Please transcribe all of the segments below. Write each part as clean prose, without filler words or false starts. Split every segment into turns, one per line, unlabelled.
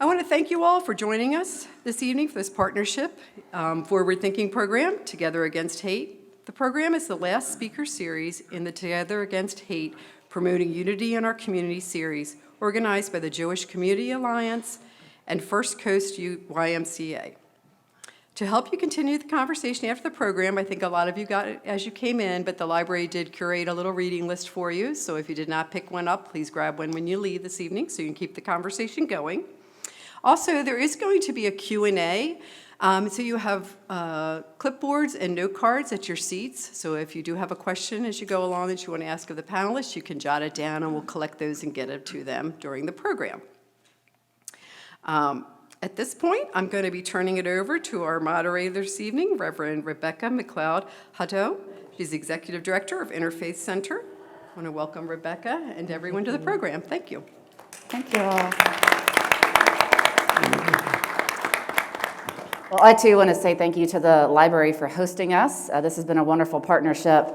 I want to thank you all for joining us this evening for this partnership Forward Thinking program, Together Against Hate. The program is the last speaker series in the Together Against Hate Promoting Unity in Our Community series, organized by the Jewish Community Alliance and First Coast YMCA. To help you continue the conversation after the program, I think a lot of you got it as you came in, but the library did curate a little reading list for you, so if you did not pick one up, please grab one when you leave this evening so you can keep the conversation going. Also, there is going to be a Q&A, so you have clipboards and note cards at your seats. So if you do have a question as you go along that you want to ask of the panelists, you can jot it down and we'll collect those and get it to them during the program. At this point, I'm going to be turning it over to our moderator this evening, Reverend Rebecca McLeod-Hutto. She's Executive Director of Interfaith Center. I want to welcome Rebecca and everyone to the program. Thank you.
Thank you all. Well, I too want to say thank you to the library for hosting us. This has been a wonderful partnership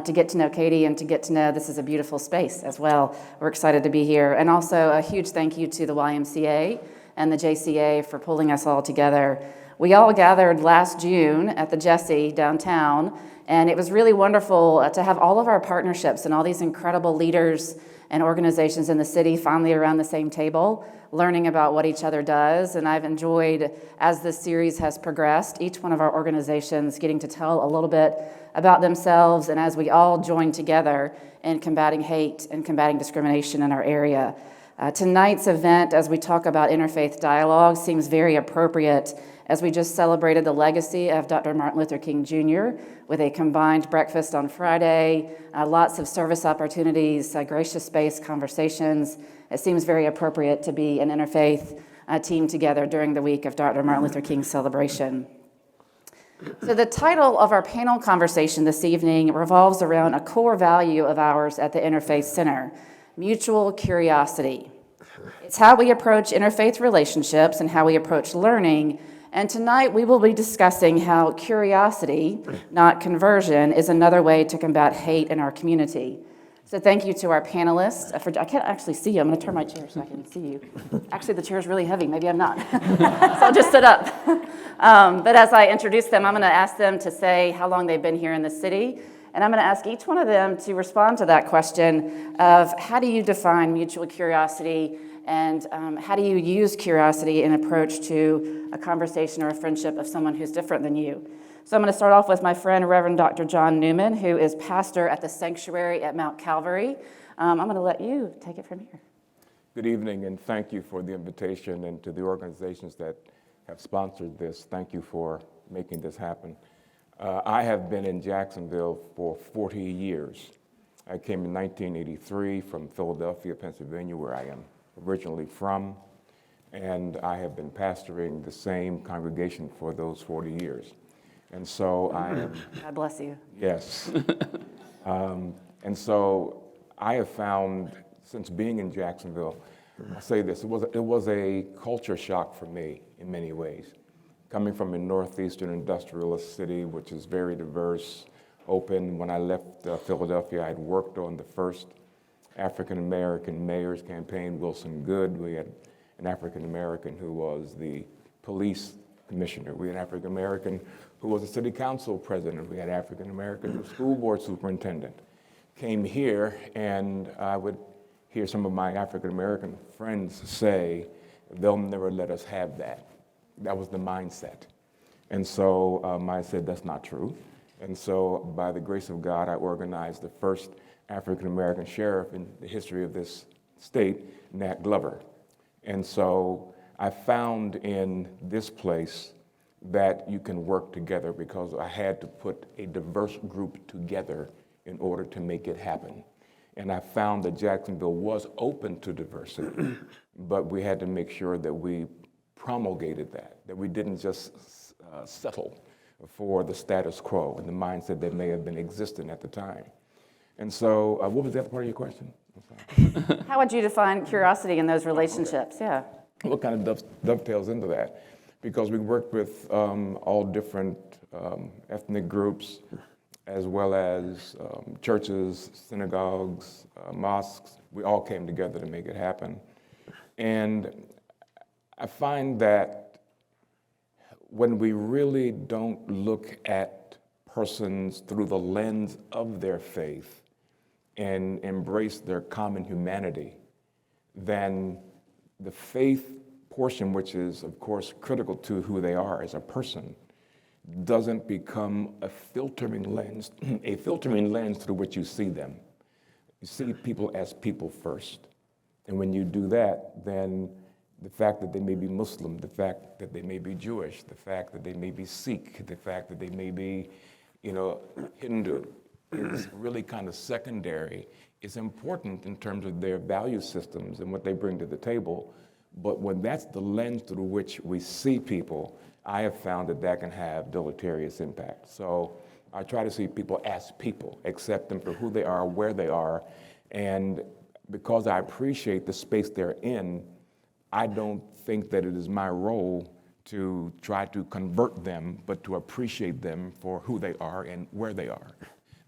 to get to know Katie and to get to know this is a beautiful space as well. We're excited to be here. And also a huge thank you to the YMCA and the JCA for pulling us all together. We all gathered last June at the Jessie downtown, and it was really wonderful to have all of our partnerships and all these incredible leaders and organizations in the city finally around the same table, learning about what each other does. And I've enjoyed, as this series has progressed, each one of our organizations getting to tell a little bit about themselves, and as we all join together in combating hate and combating discrimination in our area. Tonight's event, as we talk about interfaith dialogue, seems very appropriate as we just celebrated the legacy of Dr. Martin Luther King Jr. with a combined breakfast on Friday, lots of service opportunities, gracious space conversations. It seems very appropriate to be an interfaith team together during the week of Dr. Martin Luther King's celebration. So the title of our panel conversation this evening revolves around a core value of ours at the Interfaith Center: mutual curiosity. It's how we approach interfaith relationships and how we approach learning. And tonight we will be discussing how curiosity, not conversion, is another way to combat hate in our community. So thank you to our panelists. I can't actually see you. I'm going to turn my chair so I can see you. Actually, the chair is really heavy. Maybe I'm not. So I'll just sit up. But as I introduce them, I'm going to ask them to say how long they've been here in the city. And I'm going to ask each one of them to respond to that question of how do you define mutual curiosity, and how do you use curiosity in approach to a conversation or a friendship of someone who's different than you. So I'm going to start off with my friend, Reverend Dr. John Newman, who is pastor at the Sanctuary at Mount Calvary. I'm going to let you take it from here.
Good evening, and thank you for the invitation, and to the organizations that have sponsored this. Thank you for making this happen. I have been in Jacksonville for 40 years. I came in 1983 from Philadelphia, Pennsylvania, where I am originally from, and I have been pastoring the same congregation for those 40 years. And so I am...
God bless you.
Yes. And so I have found, since being in Jacksonville, I'll say this, it was a culture shock for me in many ways. Coming from a northeastern industrialist city, which is very diverse, open. When I left Philadelphia, I had worked on the first African-American mayor's campaign, Wilson Goode. We had an African-American who was the police commissioner. We had an African-American who was the city council president. We had an African-American who was school board superintendent. Came here, and I would hear some of my African-American friends say, they'll never let us have that. That was the mindset. And so I said, that's not true. And so by the grace of God, I organized the first African-American sheriff in the history of this state, Nat Glover. And so I found in this place that you can work together, because I had to put a diverse group together in order to make it happen. And I found that Jacksonville was open to diversity, but we had to make sure that we promulgated that we didn't just settle for the status quo and the mindset that may have been existent at the time. And so, what was the other part of your question?
How would you define curiosity in those relationships? Okay. Yeah.
What kind of dovetails into that? Because we worked with all different ethnic groups, as well as churches, synagogues, mosques. We all came together to make it happen. And I find that when we really don't look at persons through the lens of their faith and embrace their common humanity, then the faith portion, which is, of course, critical to who they are as a person, doesn't become a filtering lens, a filtering lens through which you see them. You see people as people first. And when you do that, then the fact that they may be Muslim, the fact that they may be Jewish, the fact that they may be Sikh, the fact that they may be, Hindu, is really kind of secondary. It's important in terms of their value systems and what they bring to the table. But when that's the lens through which we see people, I have found that that can have deleterious impact. So I try to see people as people, accept them for who they are, where they are, and because I appreciate the space they're in, I don't think that it is my role to try to convert them, but to appreciate them for who they are and where they are.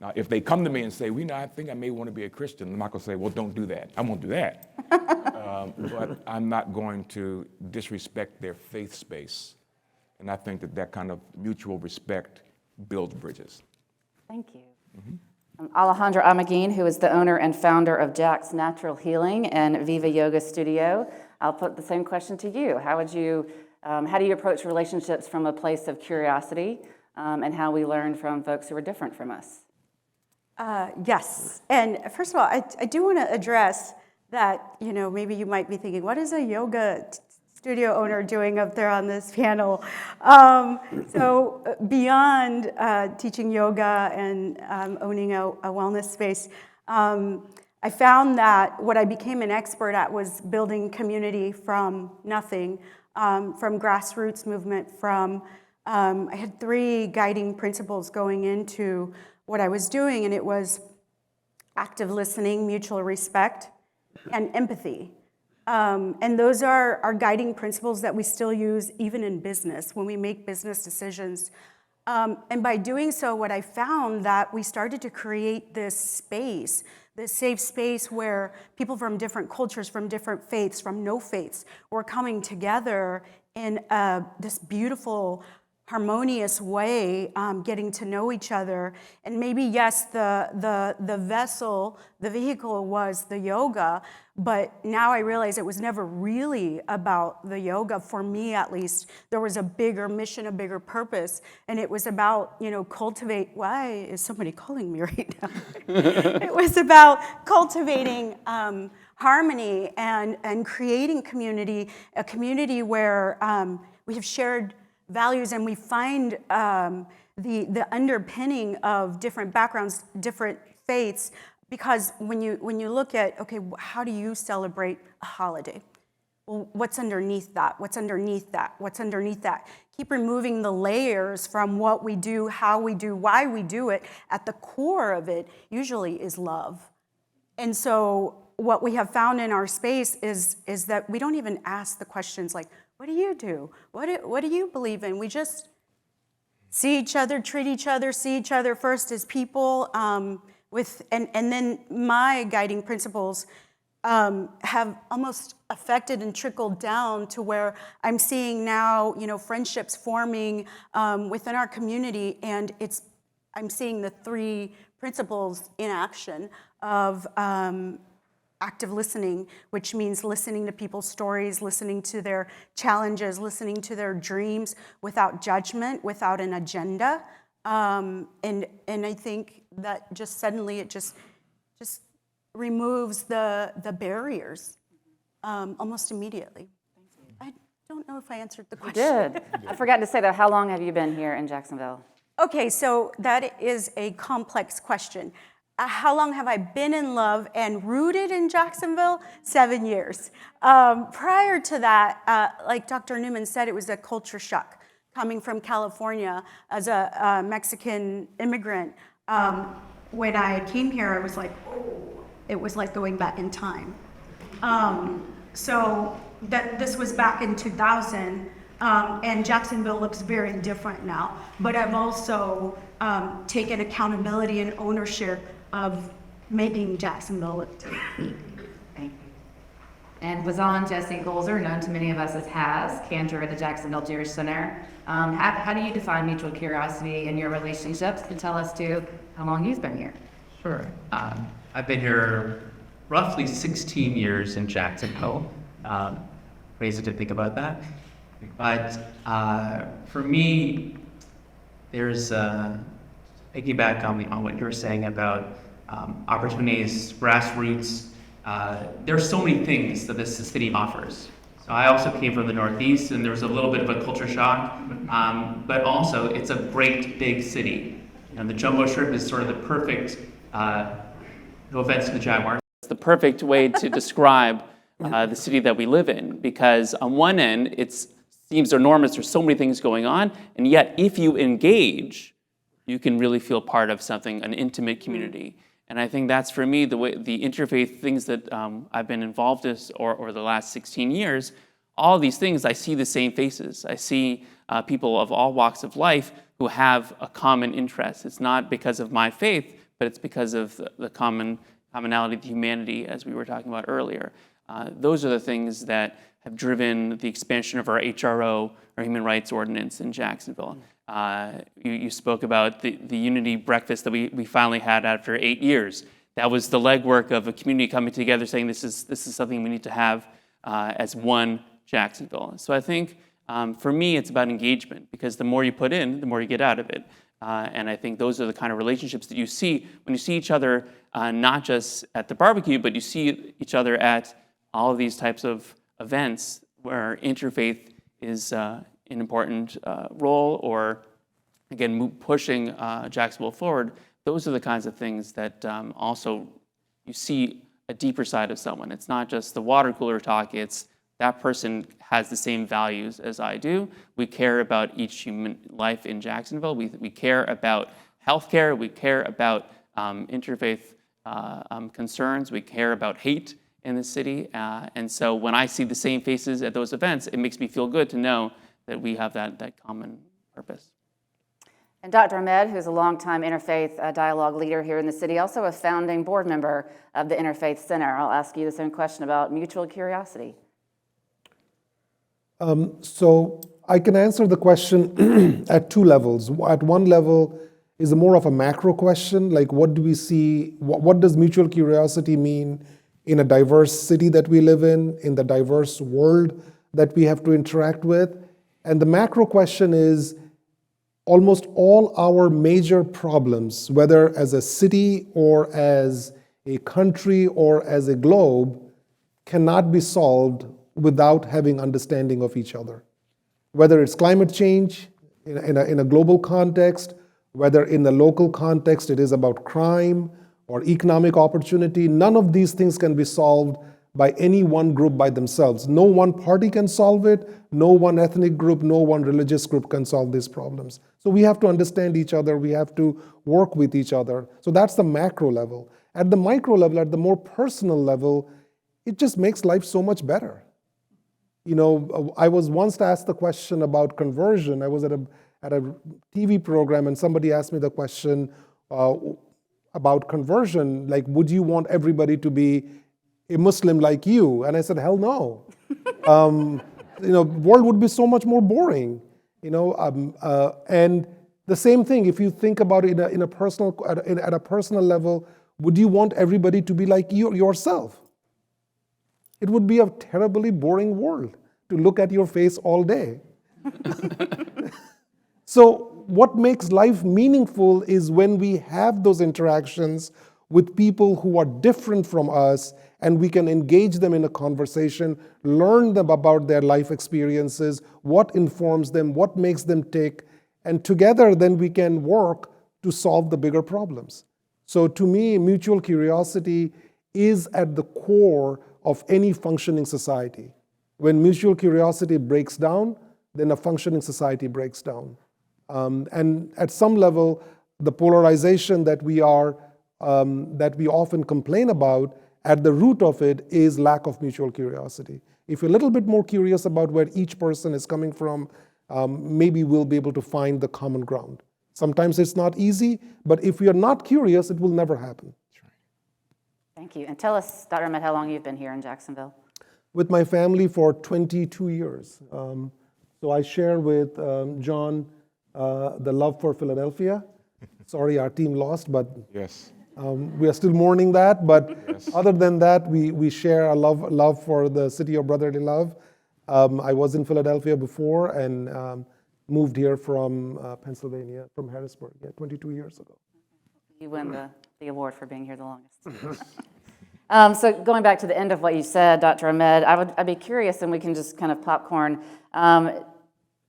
Now, if they come to me and say, I think I may want to be a Christian, I'm not going to say, well, don't do that. I won't do that. But I'm not going to disrespect their faith space. And I think that that kind of mutual respect builds bridges.
Thank you. Alejandra Ameguin, who is the owner and founder of Jax Natural Healing and Viva Yoga Studio. I'll put the same question to you. How do you approach relationships from a place of curiosity and how we learn from folks who are different from us?
Yes, and first of all, I do want to address that, maybe you might be thinking, what is a yoga studio owner doing up there on this panel? So beyond teaching yoga and owning a wellness space, I found that what I became an expert at was building community from nothing, from grassroots movement, I had 3 guiding principles going into what I was doing, and it was active listening, mutual respect, and empathy. And those are our guiding principles that we still use even in business when we make business decisions. And by doing so, what I found that we started to create this space, this safe space where people from different cultures, from different faiths, from no faiths, were coming together in this beautiful, harmonious way, getting to know each other. And maybe, yes, the vessel, the vehicle was the yoga, but now I realize it was never really about the yoga, for me at least. There was a bigger mission, a bigger purpose, and it was about, cultivate, why is somebody calling me right now? It was about cultivating harmony and creating community, a community where we have shared values, and we find the underpinning of different backgrounds, different faiths, because when you look at, okay, how do you celebrate a holiday? Well, what's underneath that? What's underneath that? What's underneath that? Keep removing the layers from what we do, how we do, why we do it. At the core of it usually is love. And so what we have found in our space is that we don't even ask the questions like, what do you do? What do you believe in? We just see each other, treat each other, see each other first as people. And then my guiding principles have almost affected and trickled down to where I'm seeing now, friendships forming within our community, and I'm seeing the 3 principles in action of active listening, which means listening to people's stories, listening to their challenges, listening to their dreams without judgment, without an agenda. And I think that just suddenly it just removes the barriers almost immediately. I don't know if I answered the question.
You did. I forgot to say, though, how long have you been here in Jacksonville?
Okay, so that is a complex question. How long have I been in love and rooted in Jacksonville? 7 years. Prior to that, like Dr. Newman said, it was a culture shock coming from California as a Mexican immigrant. When I came here, I was like, oh, it was like going back in time. So this was back in 2000, and Jacksonville looks very different now. But I've also taken accountability and ownership of making Jacksonville look different.
Thank you. and was on Jesse Golzer, known to many of us as Has, cantor at the Jacksonville Jewish Center. How do you define mutual curiosity in your relationships? And tell us, too, how long you've been here.
Sure. I've been here roughly 16 years in Jacksonville. Crazy to think about that. But for me, there's piggyback on what you were saying about opportunities, grassroots. There's so many things that this city offers. So I also came from the Northeast, and there was a little bit of a culture shock, but also it's a great big city. You know, the Jumbo Shrimp is sort of the perfect, no offense to the Jaguars, it's the perfect way to describe the city that we live in, because on one end, it seems enormous, there's so many things going on, and yet if you engage, you can really feel part of something, an intimate community. And I think that's, for me, the way the interfaith things that I've been involved in over the last 16 years, all these things, I see the same faces. I see people of all walks of life who have a common interest. It's not because of my faith, but it's because of the commonality of humanity, as we were talking about earlier. Those are the things that have driven the expansion of our HRO, our Human Rights Ordinance in Jacksonville. You spoke about the unity breakfast that we finally had after 8 years. That was the legwork of a community coming together saying this is something we need to have as one Jacksonville. So I think for me it's about engagement, because the more you put in, the more you get out of it. And I think those are the kind of relationships that you see when you see each other, not just at the barbecue, but you see each other at all of these types of events where interfaith is an important role, or again, pushing Jacksonville forward. Those are the kinds of things that also you see a deeper side of someone. It's not just the water cooler talk, it's that person has the same values as I do. We care about each human life in Jacksonville. We care about healthcare. We care about interfaith concerns. We care about hate in the city. And so when I see the same faces at those events, it makes me feel good to know that we have that common purpose.
And Dr. Ahmed, who's a longtime interfaith dialogue leader here in the city, also a founding board member of the Interfaith Center. I'll ask you the same question about mutual curiosity.
So I can answer the question at two levels. At one level is more of a macro question, like what do we see, what does mutual curiosity mean in a diverse city that we live in the diverse world that we have to interact with? And the macro question is, almost all our major problems, whether as a city or as a country or as a globe, cannot be solved without having understanding of each other. Whether it's climate change in a global context, whether in the local context it is about crime or economic opportunity, none of these things can be solved by any one group by themselves. No one party can solve it, no one ethnic group, no one religious group can solve these problems. So we have to understand each other, we have to work with each other. So that's the macro level. At the micro level, at the more personal level, it just makes life so much better. You know, I was once asked the question about conversion. I was at a TV program and somebody asked me the question about conversion, like, would you want everybody to be a Muslim like you? And I said, hell no. You know, world would be so much more boring. You know, and the same thing, if you think about it at a personal level, would you want everybody to be like you yourself? It would be a terribly boring world to look at your face all day. So what makes life meaningful is when we have those interactions with people who are different from us, and we can engage them in a conversation, learn them about their life experiences, what informs them, what makes them tick, and together then we can work to solve the bigger problems. So to me, mutual curiosity is at the core of any functioning society. When mutual curiosity breaks down, then a functioning society breaks down. And at some level, the polarization that we often complain about, at the root of it is lack of mutual curiosity. If you're a little bit more curious about where each person is coming from, maybe we'll be able to find the common ground. Sometimes it's not easy, but if you're not curious, it will never happen.
Thank you. And tell us, Dr. Ahmed, how long you've been here in Jacksonville.
with my family for 22 years. So I share with John the love for Philadelphia. Sorry, our team lost, but
Yes.
we are still mourning that. But other than that, we share a love for the city of brotherly love. I was in Philadelphia before and moved here from Pennsylvania, from Harrisburg, 22 years ago.
You win the award for being here the longest. So going back to the end of what you said, Dr. Ahmed, I'd be curious, and we can just kind of popcorn.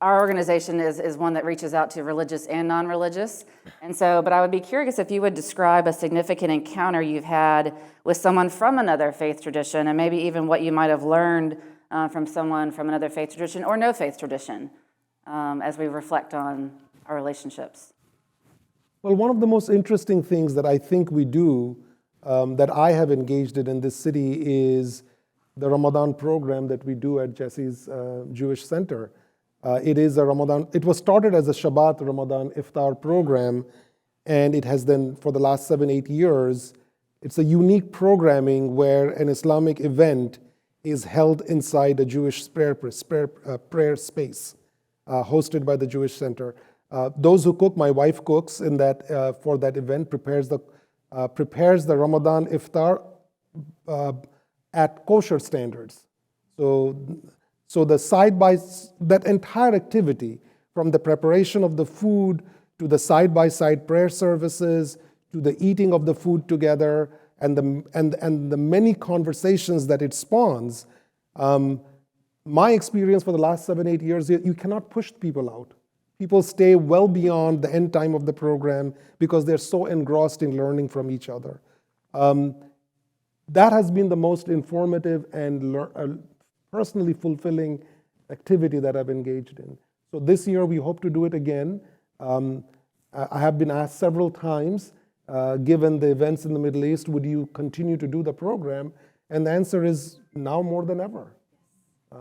Our organization is one that reaches out to religious and non-religious. And so, but I would be curious if you would describe a significant encounter you've had with someone from another faith tradition, and maybe even what you might have learned from someone from another faith tradition or no faith tradition, as we reflect on our relationships.
Well, one of the most interesting things that I think we do, that I have engaged in this city, is the Ramadan program that we do at Jesse's Jewish Center. It is a Ramadan, it was started as a Shabbat Ramadan Iftar program, and it has then, for the last 7-8 years, it's a unique programming where an Islamic event is held inside a Jewish prayer space, hosted by the Jewish Center. Those who cook, my wife cooks in that for that event, prepares the Ramadan Iftar at kosher standards. So that entire activity, from the preparation of the food to the side-by-side prayer services to the eating of the food together and the many conversations that it spawns, my experience for the last 7-8 years, you cannot push people out. People stay well beyond the end time of the program because they're so engrossed in learning from each other. That has been the most informative and personally fulfilling activity that I've engaged in. So this year we hope to do it again. I have been asked several times, given the events in the Middle East, would you continue to do the program? And the answer is now more than ever.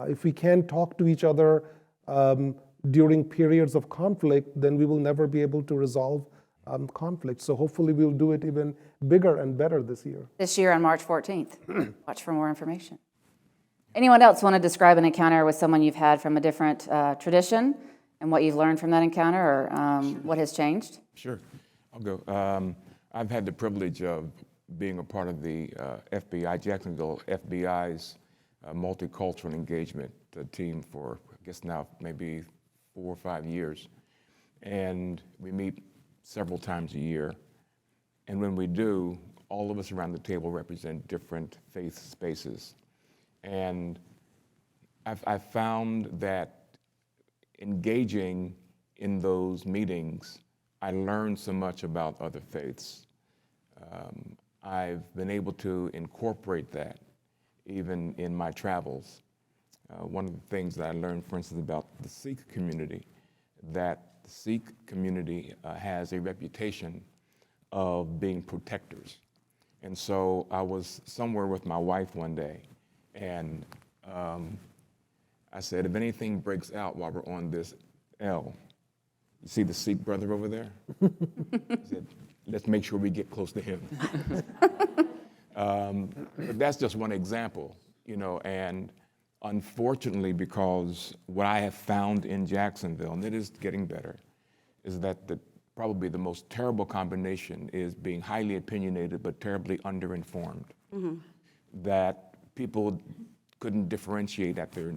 If we can't talk to each other during periods of conflict, then we will never be able to resolve conflict. So hopefully we'll do it even bigger and better this year.
This year on March 14th. Watch for more information. Anyone else want to describe an encounter with someone you've had from a different tradition and what you've learned from that encounter, or what has changed?
Sure, I'll go. I've had the privilege of being a part of the FBI, Jacksonville FBI's multicultural engagement team for, I guess now, maybe 4 or 5 years. And we meet several times a year. And when we do, all of us around the table represent different faith spaces. And I've found that engaging in those meetings, I learned so much about other faiths. I've been able to incorporate that even in my travels. One of the things that I learned, for instance, about the Sikh community, that the Sikh community has a reputation of being protectors. And so I was somewhere with my wife one day, and I said, if anything breaks out while we're on this L, you see the Sikh brother over there? I said, let's make sure we get close to him. But that's just one example, and unfortunately, because what I have found in Jacksonville, and it is getting better, is that probably the most terrible combination is being highly opinionated but terribly underinformed. Mm-hmm. That people couldn't differentiate after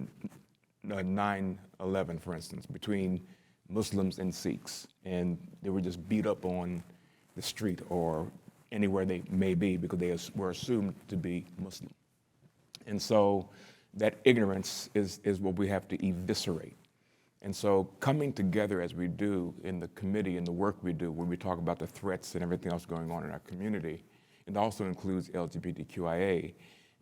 9/11, for instance, between Muslims and Sikhs, and they were just beat up on the street or anywhere they may be because they were assumed to be Muslim. And so that ignorance is what we have to eviscerate. And so coming together as we do in the committee and the work we do, when we talk about the threats and everything else going on in our community, it also includes LGBTQIA,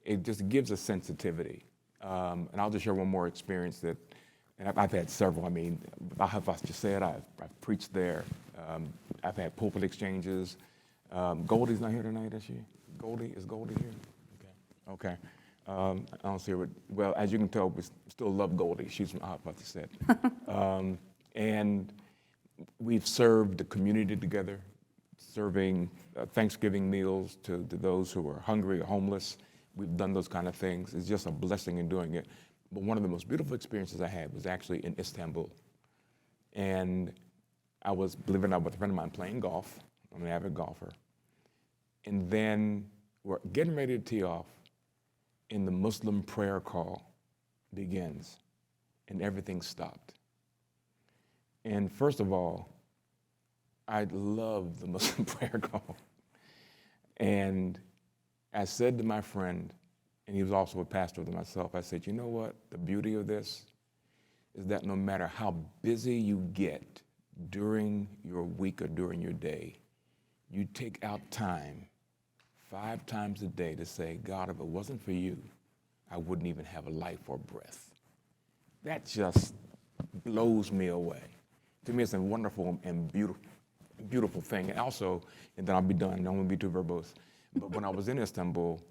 it just gives a sensitivity. And I'll just share one more experience that, and I've had several. I mean, I have just said I've preached there. I've had pulpit exchanges. Goldie's not here tonight, is she? Is Goldie here? Okay. I don't see her. Well, as you can tell, we still love Goldie. She's from Hot Putty Set. And we've served the community together, serving Thanksgiving meals to those who are hungry or homeless. we've done those kind of things. It's just a blessing in doing it. But one of the most beautiful experiences I had was actually in Istanbul. And I was, believe it or not, with a friend of mine playing golf. I'm an avid golfer. And then we're getting ready to tee off, and the Muslim prayer call begins, and everything stopped. And first of all, I love the Muslim prayer call. And I said to my friend, and he was also a pastor than myself, I said, you know what? The beauty of this is that no matter how busy you get during your week or during your day, you take out time 5 times a day to say, God, if it wasn't for you, I wouldn't even have a life or breath. That just blows me away. To me, it's a wonderful and beautiful thing. And also, and then I'll be done, I don't want to be too verbose, but when I was in Istanbul,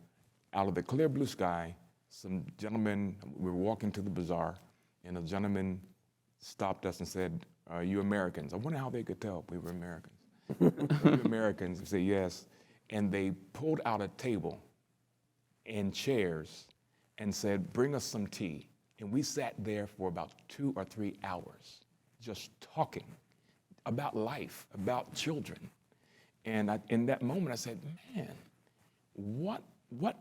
out of the clear blue sky, some gentlemen, we were walking to the bazaar, and a gentleman stopped us and said, are you Americans? I wonder how they could tell if we were Americans. Are you Americans? We said, yes. And they pulled out a table and chairs and said, bring us some tea. And we sat there for about 2 or 3 hours, just talking about life, about children. And in that moment, I said, man, what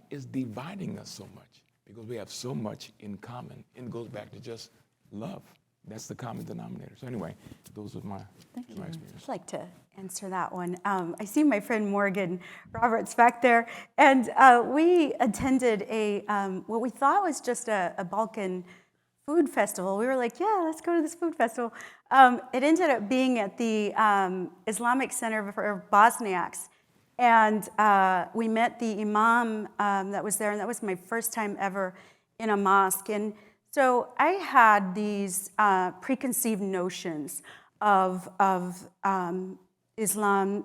is dividing us so much? Because we have so much in common. And it goes back to just love. That's the common denominator. So anyway, those are my experiences.
I'd like to answer that one. I see my friend Morgan Roberts back there, and we attended what we thought was just a Balkan food festival. We were like, yeah, let's go to this food festival. It ended up being at the Islamic Center for Bosniaks, and we met the imam that was there, and that was my first time ever in a mosque. And so I had these preconceived notions of Islam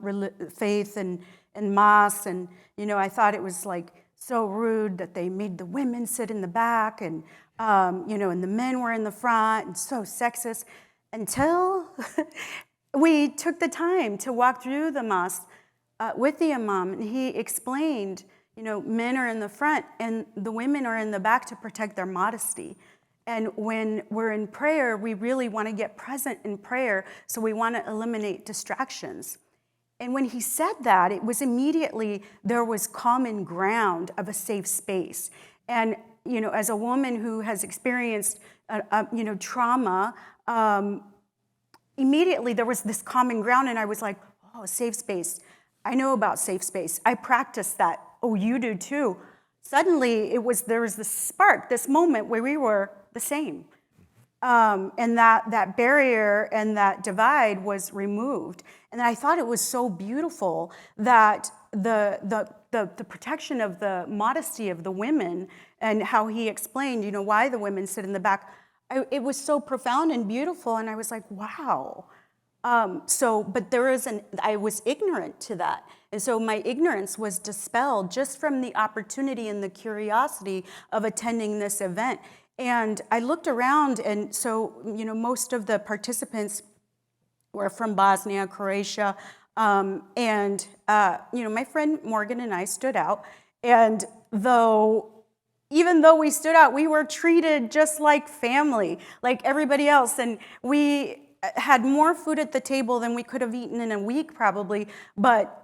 faith and mosques, and I thought it was like so rude that they made the women sit in the back, and and the men were in the front, and so sexist. Until we took the time to walk through the mosque with the imam, and he explained, men are in the front and the women are in the back to protect their modesty. And when we're in prayer, we really want to get present in prayer, so we want to eliminate distractions. And when he said that, it was immediately, there was common ground of a safe space. And, as a woman who has experienced, trauma, immediately there was this common ground, and I was like, oh, safe space. I know about safe space. I practice that. Oh, you do too. Suddenly, there was this spark, this moment where we were the same. And that barrier and that divide was removed. And I thought it was so beautiful that the protection of the modesty of the women, and how he explained, why the women sit in the back. It was so profound and beautiful, and I was like, wow. But I was ignorant to that. And so my ignorance was dispelled just from the opportunity and the curiosity of attending this event. And I looked around, and so, most of the participants were from Bosnia, Croatia, and my friend Morgan and I stood out. And even though we stood out, we were treated just like family, like everybody else. And we had more food at the table than we could have eaten in a week probably, but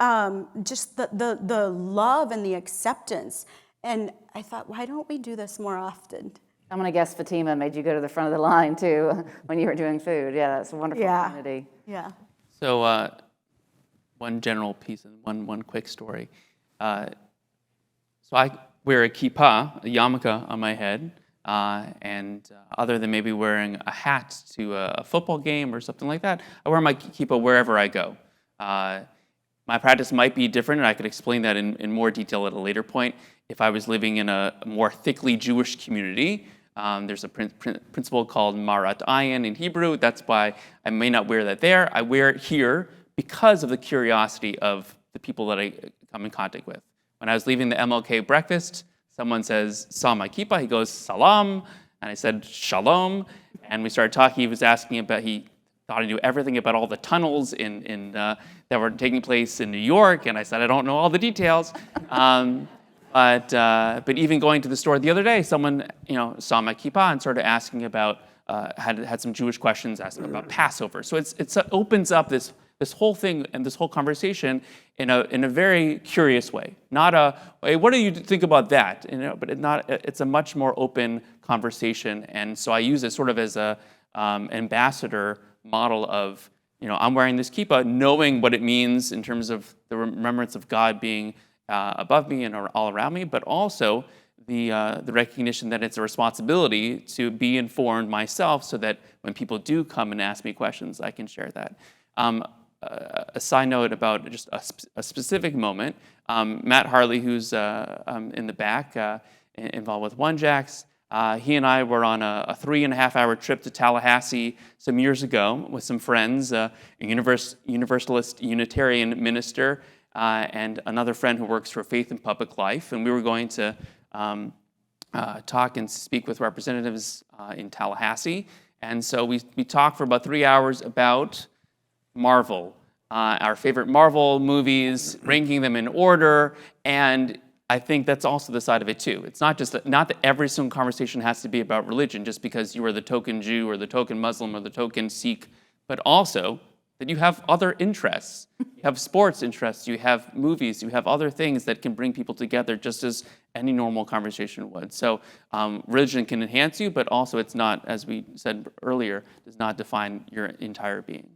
just the love and the acceptance. And I thought, why don't we do this more often?
I'm going to guess Fatima made you go to the front of the line too when you were doing food. Yeah, that's a wonderful community.
Yeah.
So one general piece and one quick story. So I wear a kippah, a yarmulke on my head, and other than maybe wearing a hat to a football game or something like that, I wear my kippah wherever I go. My practice might be different, and I could explain that in more detail at a later point. If I was living in a more thickly Jewish community, there's a principle called marat ayin in Hebrew. That's why I may not wear that there. I wear it here because of the curiosity of the people that I come in contact with. When I was leaving the MLK breakfast, someone saw my kippah. He goes, salam. And I said, shalom. And we started talking. He was asking about, he thought I knew everything about all the tunnels that were taking place in New York. And I said, I don't know all the details.
But even going to the store the other day, someone saw my kippah and started asking about had some Jewish questions, asking about Passover. So it opens up this whole thing and this whole conversation in a very curious way. Not a hey, what do you think about that? But it's a much more open conversation. And so I use it sort of as a ambassador model of I'm wearing this kippah, knowing what it means in terms of the remembrance of God being above me and all around me, but also the recognition that it's a responsibility to be informed myself so that when people do come and ask me questions, I can share that. A side note about just a specific moment, Matt Harley, who's in the back, involved with OneJax, he and I were on a 3.5-hour trip to Tallahassee some years ago with some friends, a Universalist Unitarian minister, and another friend who works for Faith in Public Life. And we were going to talk and speak with representatives in Tallahassee. And so we talked for about 3 hours about Marvel, our favorite Marvel movies, ranking them in order. And I think that's also the side of it too. It's not that every single conversation has to be about religion just because you are the token Jew or the token Muslim or the token Sikh, but also that you have other interests. You have sports interests, you have movies, you have other things that can bring people together just as any normal conversation would. So religion can enhance you, but also it's not, as we said earlier, does not define your entire being.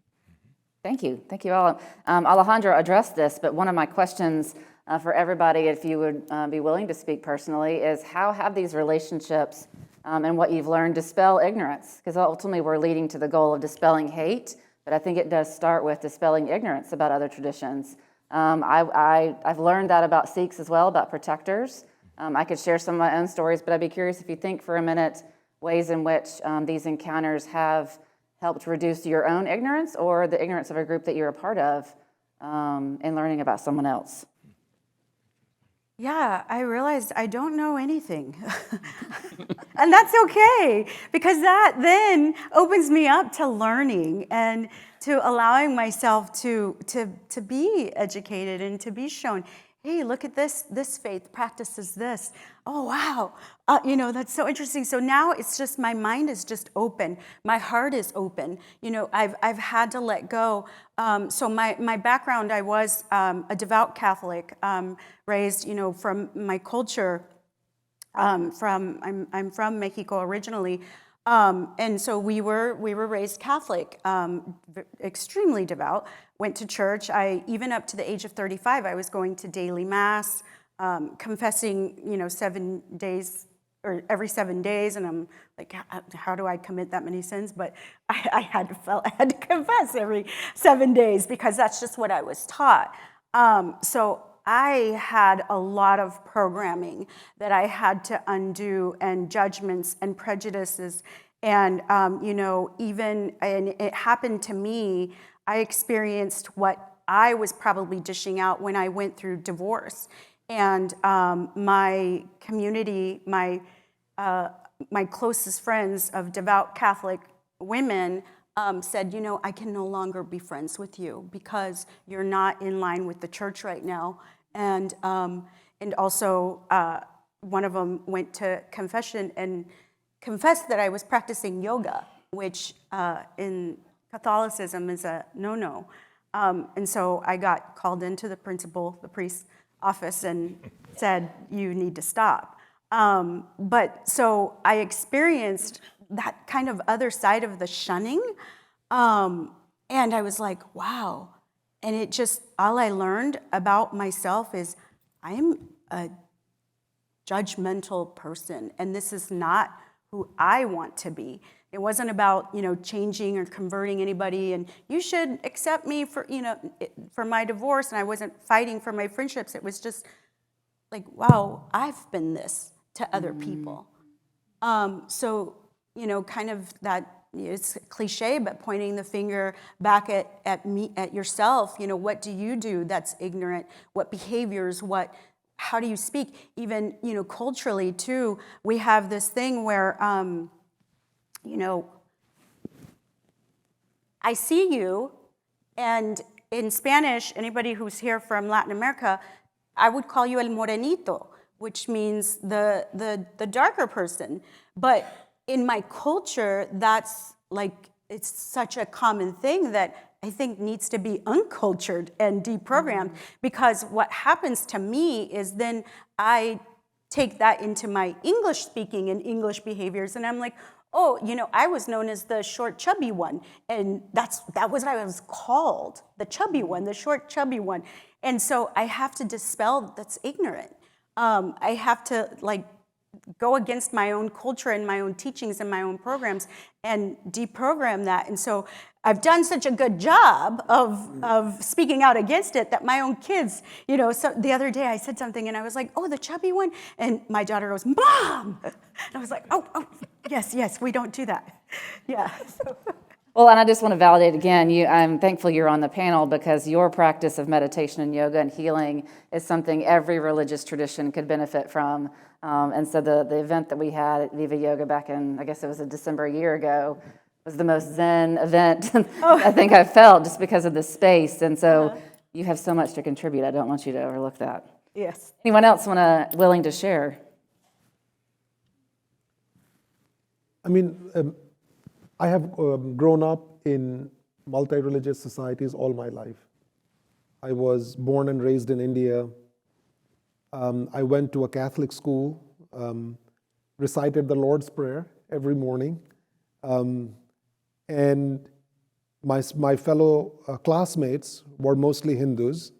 Thank you all. Alejandro addressed this, but one of my questions for everybody, if you would be willing to speak personally, is how have these relationships and what you've learned dispel ignorance? Because ultimately we're leading to the goal of dispelling hate, but I think it does start with dispelling ignorance about other traditions. I've learned that about Sikhs as well, about protectors. I could share some of my own stories, but I'd be curious if you think for a minute ways in which these encounters have helped reduce your own ignorance or the ignorance of a group that you're a part of in learning about someone else.
Yeah, I realized I don't know anything. And that's okay, because that then opens me up to learning and to allowing myself to be educated and to be shown, hey, look at this faith practices this. Oh, wow. That's so interesting. So now it's just, my mind is just open. My heart is open. I've had to let go. So my background, I was a devout Catholic, raised, from my culture. I'm from Mexico originally. And so we were raised Catholic, extremely devout, went to church. Even up to the age of 35, I was going to daily mass, confessing, 7 days or every 7 days. And I'm like, how do I commit that many sins? But I had to confess every 7 days because that's just what I was taught. So I had a lot of programming that I had to undo, and judgments and prejudices. And, and it happened to me, I experienced what I was probably dishing out when I went through divorce. And my community, my closest friends of devout Catholic women said, I can no longer be friends with you because you're not in line with the church right now. And also one of them went to confession and confessed that I was practicing yoga, which in Catholicism is a no-no. And so I got called into the priest's office and said, you need to stop. But so I experienced that kind of other side of the shunning. And I was like, wow. And it just, all I learned about myself is I'm a judgmental person, and this is not who I want to be. It wasn't about, changing or converting anybody, and you should accept me for, for my divorce, and I wasn't fighting for my friendships. It was just like, wow, I've been this to other people. So, kind of that, it's cliche, but pointing the finger back at me, at yourself, what do you do that's ignorant? What behaviors, how do you speak? Even, culturally too, we have this thing where, I see you, and in Spanish, anybody who's here from Latin America, I would call you el morenito, which means the darker person. But in my culture, that's like, it's such a common thing that I think needs to be uncultured and deprogrammed, because what happens to me is then I take that into my English speaking and English behaviors, and I'm like, oh, I was known as the short chubby one, and that was what I was called, the chubby one, the short chubby one. And so I have to dispel that's ignorant. I have to go against my own culture and my own teachings and my own programs and deprogram that. And so I've done such a good job of speaking out against it that my own kids, so the other day I said something and I was like, oh, the chubby one? And my daughter goes, Mom! And I was like, oh, yes, we don't do that. Yeah. So.
Well, and I just want to validate again, I'm thankful you're on the panel, because your practice of meditation and yoga and healing is something every religious tradition could benefit from. And so the event that we had at Viva Yoga back in, I guess it was in December a year ago, was the most Zen event I think I've felt, just because of the space. And so you have so much to contribute. I don't want you to overlook that.
Yes.
Anyone else willing to share?
I mean, I have grown up in multi-religious societies all my life. I was born and raised in India. I went to a Catholic school, recited the Lord's Prayer every morning. And my fellow classmates were mostly Hindus.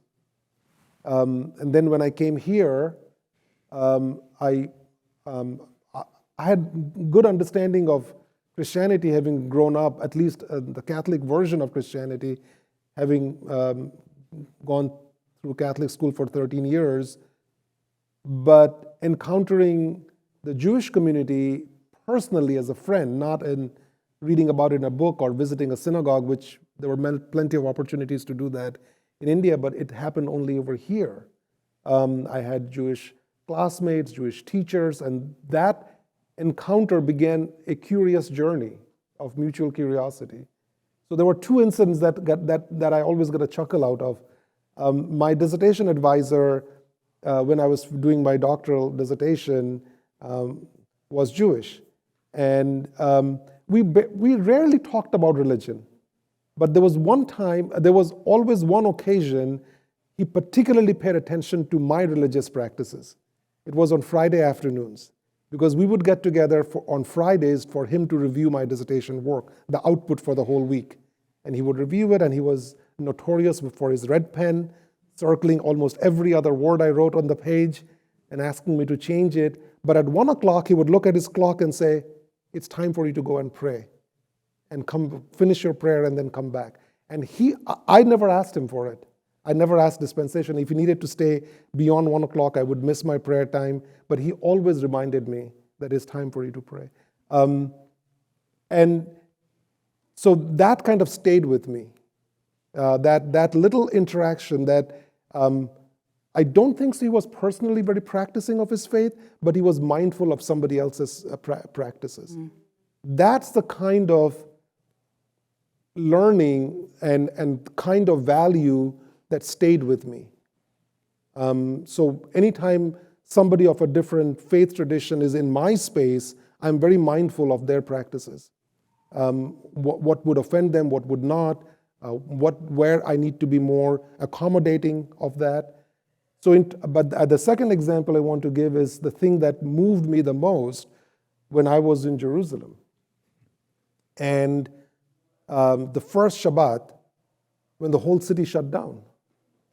And then when I came here, I had good understanding of Christianity, having grown up, at least the Catholic version of Christianity, having gone through Catholic school for 13 years. But encountering the Jewish community personally as a friend, not in reading about it in a book or visiting a synagogue, which there were plenty of opportunities to do that in India, but it happened only over here. I had Jewish classmates, Jewish teachers, and that encounter began a curious journey of mutual curiosity. So there were two incidents that I always get a chuckle out of. My dissertation advisor, when I was doing my doctoral dissertation, was Jewish. And we rarely talked about religion. But there was always one occasion he particularly paid attention to my religious practices. It was on Friday afternoons, because we would get together on Fridays for him to review my dissertation work, the output for the whole week. And he would review it, and he was notorious for his red pen, circling almost every other word I wrote on the page and asking me to change it. But at 1 o'clock, he would look at his clock and say, it's time for you to go and pray. And finish your prayer and then come back. And I never asked him for it. I never asked dispensation. If he needed to stay beyond 1 o'clock, I would miss my prayer time. But he always reminded me that it's time for you to pray. And so that kind of stayed with me. That little interaction that I don't think he was personally very practicing of his faith, but he was mindful of somebody else's practices. That's the kind of learning and kind of value that stayed with me. So anytime somebody of a different faith tradition is in my space, I'm very mindful of their practices. What would offend them, what would not, where I need to be more accommodating of that. But the second example I want to give is the thing that moved me the most when I was in Jerusalem. And the first Shabbat, when the whole city shut down.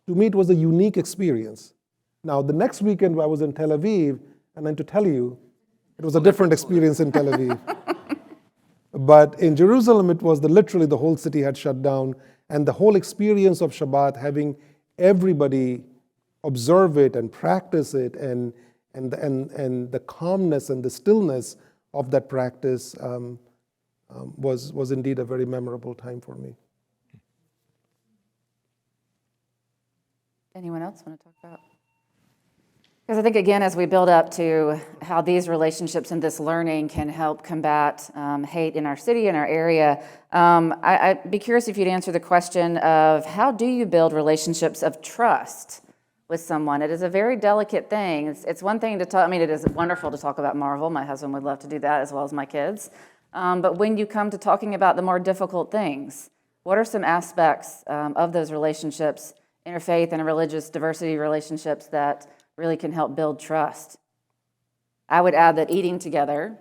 To me, it was a unique experience. Now, the next weekend I was in Tel Aviv, and then to tell you, it was a different experience in Tel Aviv. But in Jerusalem, it was literally the whole city had shut down, and the whole experience of Shabbat, having everybody observe it and practice it, and the calmness and the stillness of that practice was indeed a very memorable time for me.
Anyone else want to talk about? Because I think, again, as we build up to how these relationships and this learning can help combat hate in our city, in our area, I'd be curious if you'd answer the question of how do you build relationships of trust with someone. It is a very delicate thing. It's one thing to talk, I mean, it is wonderful to talk about Marvel. My husband would love to do that as well as my kids. But when you come to talking about the more difficult things, what are some aspects of those relationships, interfaith and religious diversity relationships, that really can help build trust? I would add that eating together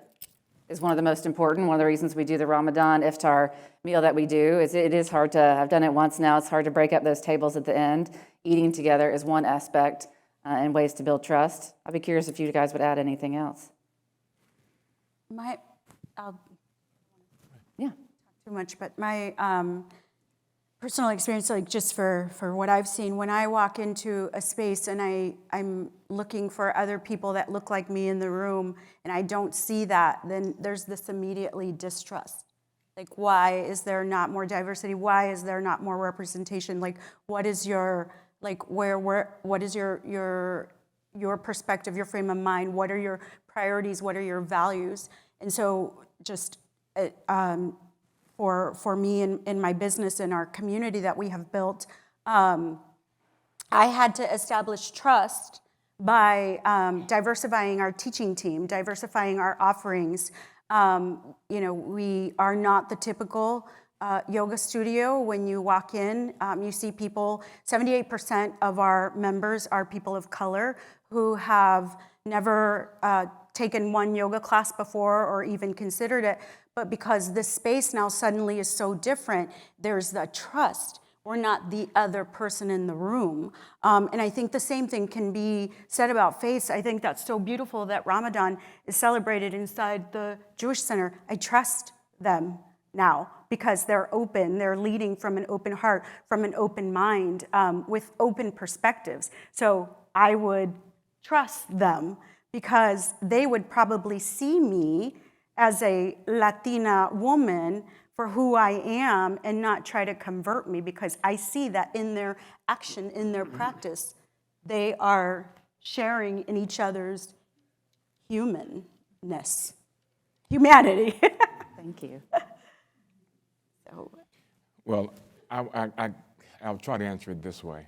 is one of the most important. One of the reasons we do the Ramadan iftar meal that we do is it is hard to, I've done it once now, it's hard to break up those tables at the end. Eating together is one aspect and ways to build trust. I'd be curious if you guys would add anything else.
I'll
Yeah.
too much, but my personal experience, like just for what I've seen, when I walk into a space and I'm looking for other people that look like me in the room and I don't see that, then there's this immediately distrust. Like, why is there not more diversity? Why is there not more representation? Like, what is your, like, what is your perspective, your frame of mind? What are your priorities? What are your values? And so just for me in my business and our community that we have built, I had to establish trust by diversifying our teaching team, diversifying our offerings. We are not the typical yoga studio. When you walk in, you see people, 78% of our members are people of color who have never taken one yoga class before or even considered it. But because this space now suddenly is so different, there's the trust. We're not the other person in the room. And I think the same thing can be said about faith. I think that's so beautiful that Ramadan is celebrated inside the Jewish Center. I trust them now because they're open. They're leading from an open heart, from an open mind, with open perspectives. So I would trust them because they would probably see me as a Latina woman for who I am and not try to convert me, because I see that in their action, in their practice, they are sharing in each other's humanity.
Thank you.
So,
Well, I'll try to answer it this way.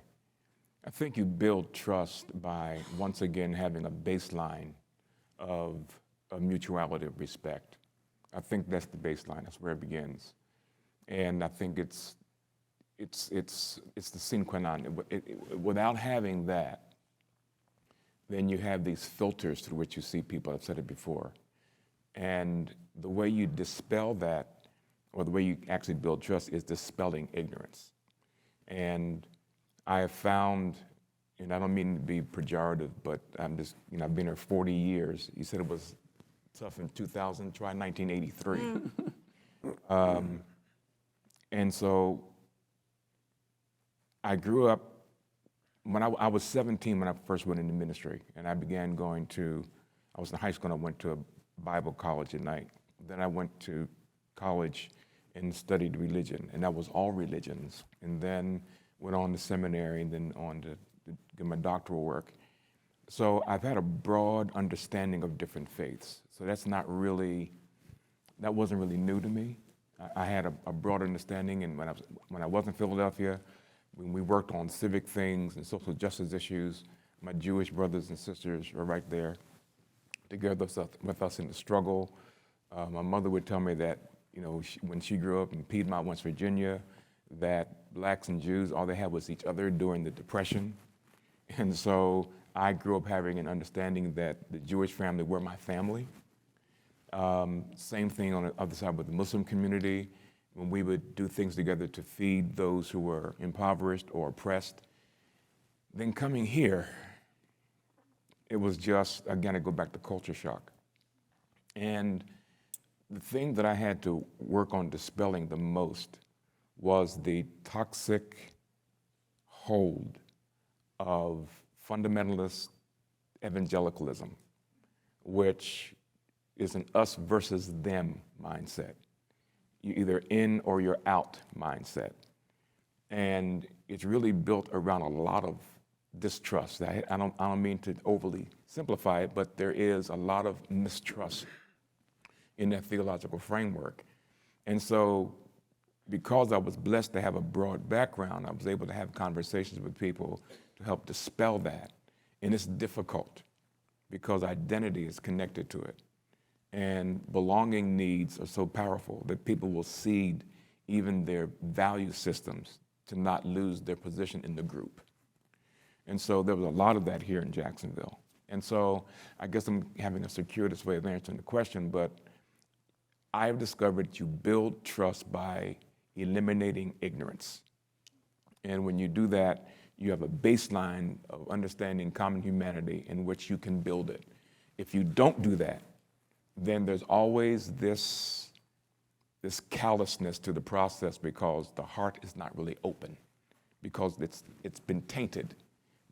I think you build trust by, once again, having a baseline of mutuality of respect. I think that's the baseline. That's where it begins, and I think it's the sine qua non. Without having that, then you have these filters through which you see people. I've said it before, and the way you dispel that, or the way you actually build trust, is dispelling ignorance. And I have found, and I don't mean to be pejorative, but I'm just, I've been here 40 years. You said it was tough in 2000, try 1983. And so I grew up, when I was 17 when I first went into ministry, and I began I was in high school and I went to a Bible college at night. Then I went to college and studied religion, and that was all religions. And then went on to seminary and then on to get my doctoral work. So I've had a broad understanding of different faiths. So that wasn't really new to me. I had a broad understanding, and when I was in Philadelphia, when we worked on civic things and social justice issues, my Jewish brothers and sisters were right there together with us in the struggle. My mother would tell me that, when she grew up in Piedmont, West Virginia, that blacks and Jews, all they had was each other during the Depression. And so I grew up having an understanding that the Jewish family were my family. Same thing on the other side with the Muslim community, when we would do things together to feed those who were impoverished or oppressed. Then coming here, it was just, again, I go back to culture shock. And the thing that I had to work on dispelling the most was the toxic hold of fundamentalist evangelicalism, which is an us versus them mindset. You're either in or you're out mindset. And it's really built around a lot of distrust. I don't mean to overly simplify it, but there is a lot of mistrust in that theological framework. And so because I was blessed to have a broad background, I was able to have conversations with people to help dispel that. And it's difficult because identity is connected to it. And belonging needs are so powerful that people will cede even their value systems to not lose their position in the group. And so there was a lot of that here in Jacksonville. And so I guess I'm having a circuitous way of answering the question, but I have discovered you build trust by eliminating ignorance. And when you do that, you have a baseline of understanding common humanity in which you can build it. If you don't do that, then there's always this callousness to the process because the heart is not really open, because it's been tainted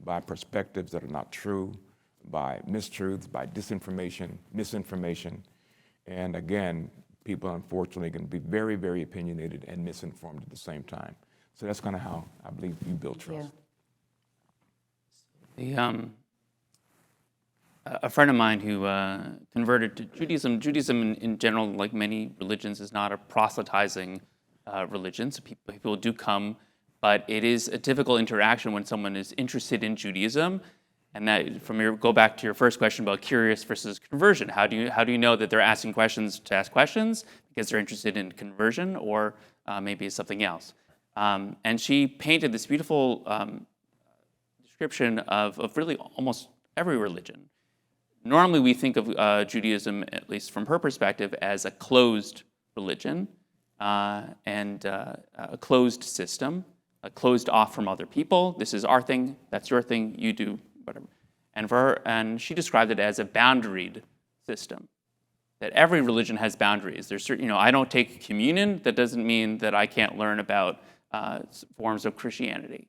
by perspectives that are not true, by mistruths, by disinformation, misinformation. And again, people unfortunately can be very, very opinionated and misinformed at the same time. So that's kind of how I believe you build trust.
A friend of mine who converted to Judaism. Judaism in general, like many religions, is not a proselytizing religion. So people do come, but it is a difficult interaction when someone is interested in Judaism. And that, go back to your first question about curious versus conversion. How do you know that they're asking questions to ask questions because they're interested in conversion, or maybe it's something else? And she painted this beautiful description of really almost every religion. Normally, we think of Judaism, at least from her perspective, as a closed religion and a closed system, closed off from other people. This is our thing, that's your thing, you do whatever. And for her, and she described it as a boundaried system. That every religion has boundaries. There's certain, I don't take communion. That doesn't mean that I can't learn about forms of Christianity.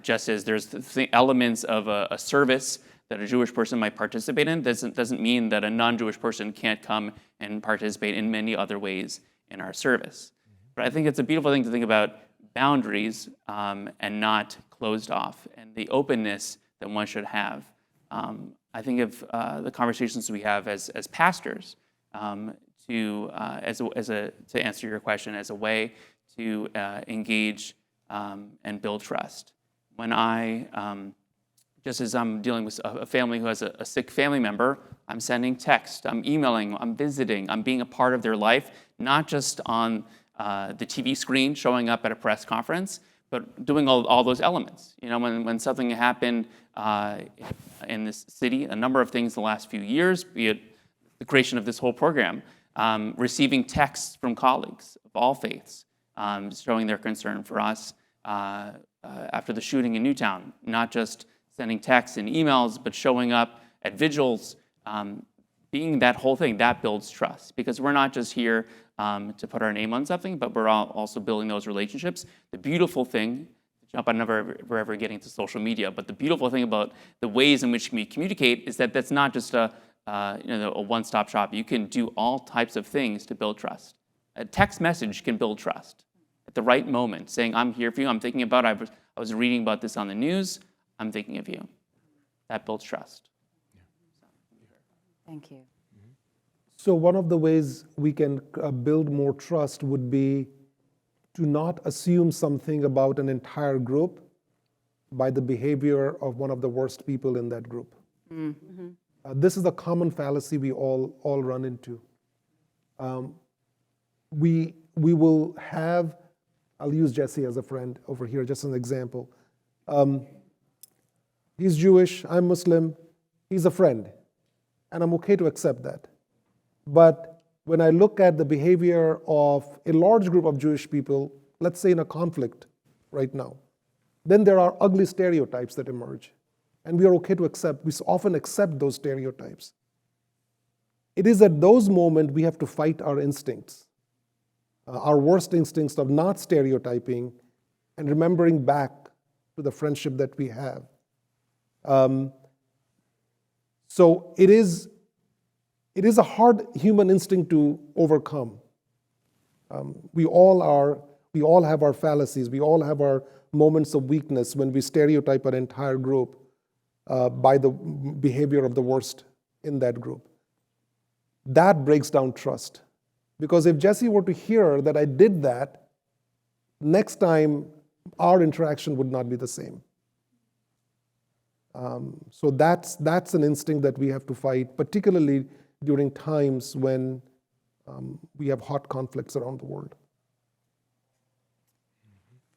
Just as there's elements of a service that a Jewish person might participate in, doesn't mean that a non-Jewish person can't come and participate in many other ways in our service. But I think it's a beautiful thing to think about boundaries and not closed off, and the openness that one should have. I think of the conversations we have as pastors to answer your question, as a way to engage and build trust. When just as I'm dealing with a family who has a sick family member, I'm sending text, I'm emailing, I'm visiting, I'm being a part of their life, not just on the TV screen showing up at a press conference, but doing all those elements. When something happened in this city, a number of things the last few years, be it the creation of this whole program, receiving texts from colleagues of all faiths, showing their concern for us after the shooting in Newtown, not just sending texts and emails, but showing up at vigils, being that whole thing, that builds trust. Because we're not just here to put our name on something, but we're also building those relationships. The beautiful thing, I'm never ever getting to social media, but the beautiful thing about the ways in which we communicate is that that's not just a one-stop shop. You can do all types of things to build trust. A text message can build trust at the right moment, saying, I'm here for you, I'm thinking about, I was reading about this on the news, I'm thinking of you. That builds trust.
Thank you.
So one of the ways we can build more trust would be to not assume something about an entire group by the behavior of one of the worst people in that group. Mm-hmm. This is a common fallacy we all run into. We will have, I'll use Jesse as a friend over here, just an example. He's Jewish, I'm Muslim, he's a friend, and I'm okay to accept that. But when I look at the behavior of a large group of Jewish people, let's say in a conflict right now, then there are ugly stereotypes that emerge. And we are okay to accept, we often accept those stereotypes. It is at those moments we have to fight our instincts, our worst instincts of not stereotyping and remembering back to the friendship that we have. So it is a hard human instinct to overcome. We all have our fallacies. We all have our moments of weakness when we stereotype an entire group by the behavior of the worst in that group. That breaks down trust. Because if Jesse were to hear that I did that, next time our interaction would not be the same. So that's an instinct that we have to fight, particularly during times when we have hot conflicts around the world.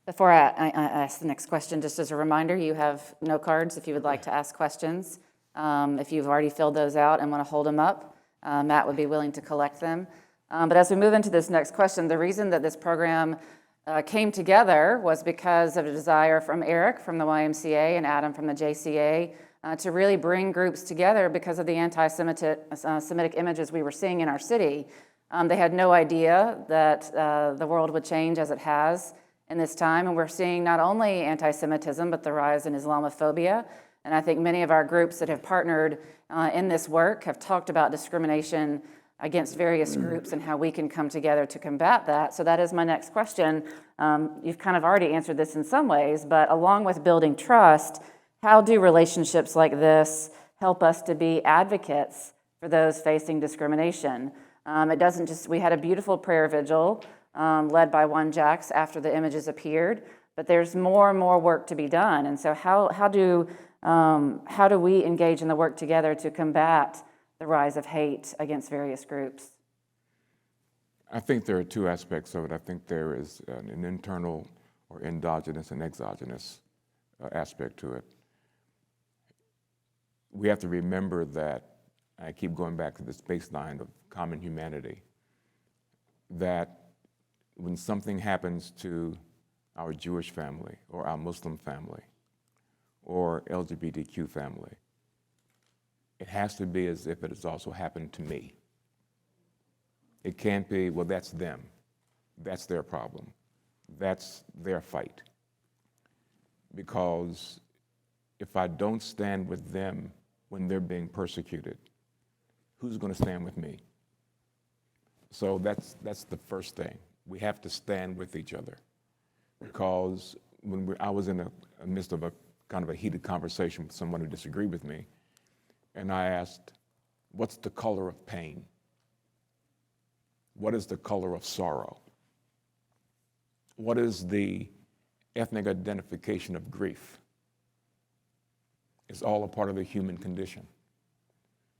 Before I ask the next question, just as a reminder, you have note cards if you would like to ask questions. If you've already filled those out and want to hold them up, Matt would be willing to collect them. But as we move into this next question, the reason that this program came together was because of a desire from Eric from the YMCA and Adam from the JCA to really bring groups together because of the anti-Semitic images we were seeing in our city. They had no idea that the world would change as it has in this time, and we're seeing not only anti-Semitism, but the rise in Islamophobia. And I think many of our groups that have partnered in this work have talked about discrimination against various groups and how we can come together to combat that. So that is my next question. You've kind of already answered this in some ways, but along with building trust, how do relationships like this help us to be advocates for those facing discrimination? It doesn't just, we had a beautiful prayer vigil led by OneJax after the images appeared, but there's more and more work to be done. And so how do we engage in the work together to combat the rise of hate against various groups?
I think there are two aspects of it. I think there is an internal or endogenous and exogenous aspect to it. We have to remember that, I keep going back to this baseline of common humanity, that when something happens to our Jewish family or our Muslim family or LGBTQ family, it has to be as if it has also happened to me. It can't be, well, that's them. That's their problem. That's their fight. Because if I don't stand with them when they're being persecuted, who's going to stand with me? So that's the first thing. We have to stand with each other. Because when I was in the midst of a kind of a heated conversation with someone who disagreed with me, and I asked, what's the color of pain? What is the color of sorrow? What is the ethnic identification of grief? It's all a part of the human condition.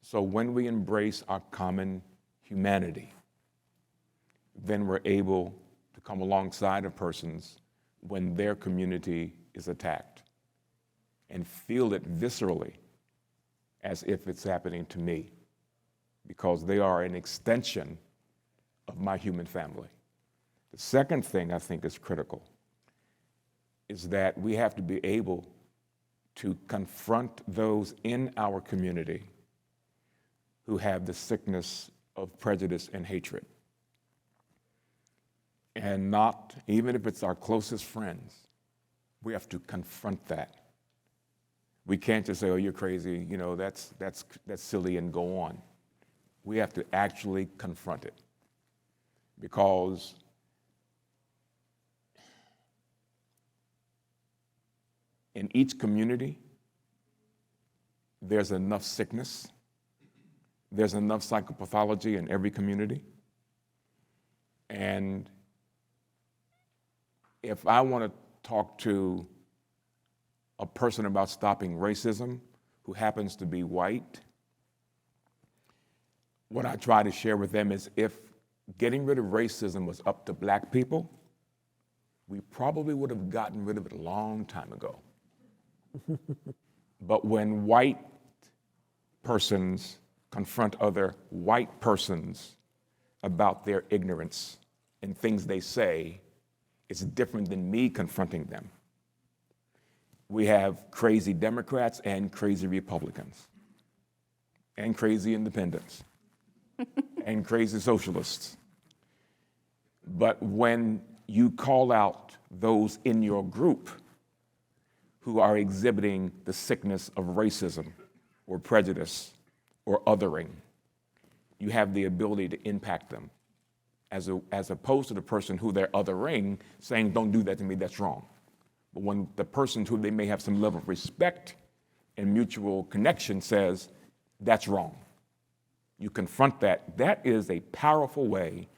So when we embrace our common humanity, then we're able to come alongside of persons when their community is attacked and feel it viscerally as if it's happening to me, because they are an extension of my human family. The second thing I think is critical is that we have to be able to confront those in our community who have the sickness of prejudice and hatred. And not, even if it's our closest friends, we have to confront that. We can't just say, oh, you're crazy, you know, that's silly, and go on. We have to actually confront it. Because in each community, there's enough sickness, there's enough psychopathology in every community. And if I want to talk to a person about stopping racism who happens to be white, what I try to share with them is, if getting rid of racism was up to black people, we probably would have gotten rid of it a long time ago. But when white persons confront other white persons about their ignorance and things they say, it's different than me confronting them. We have crazy Democrats and crazy Republicans, and crazy independents, and crazy socialists. But when you call out those in your group who are exhibiting the sickness of racism or prejudice or othering, you have the ability to impact them, as opposed to the person who they're othering saying, don't do that to me, that's wrong. But when the person who they may have some level of respect and mutual connection says, that's wrong, you confront that. That is a powerful way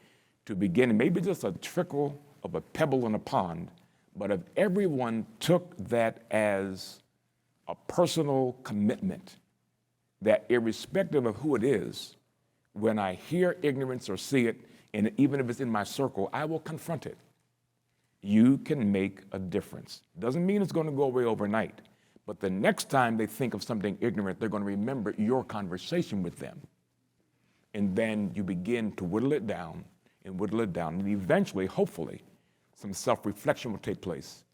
to begin, maybe just a trickle of a pebble in a pond, but if everyone took that as a personal commitment, that irrespective of who it is, when I hear ignorance or see it, and even if it's in my circle, I will confront it. You can make a difference. Doesn't mean it's going to go away overnight, but the next time they think of something ignorant, they're going to remember your conversation with them. And then you begin to whittle it down, and eventually, hopefully, some self-reflection will take place,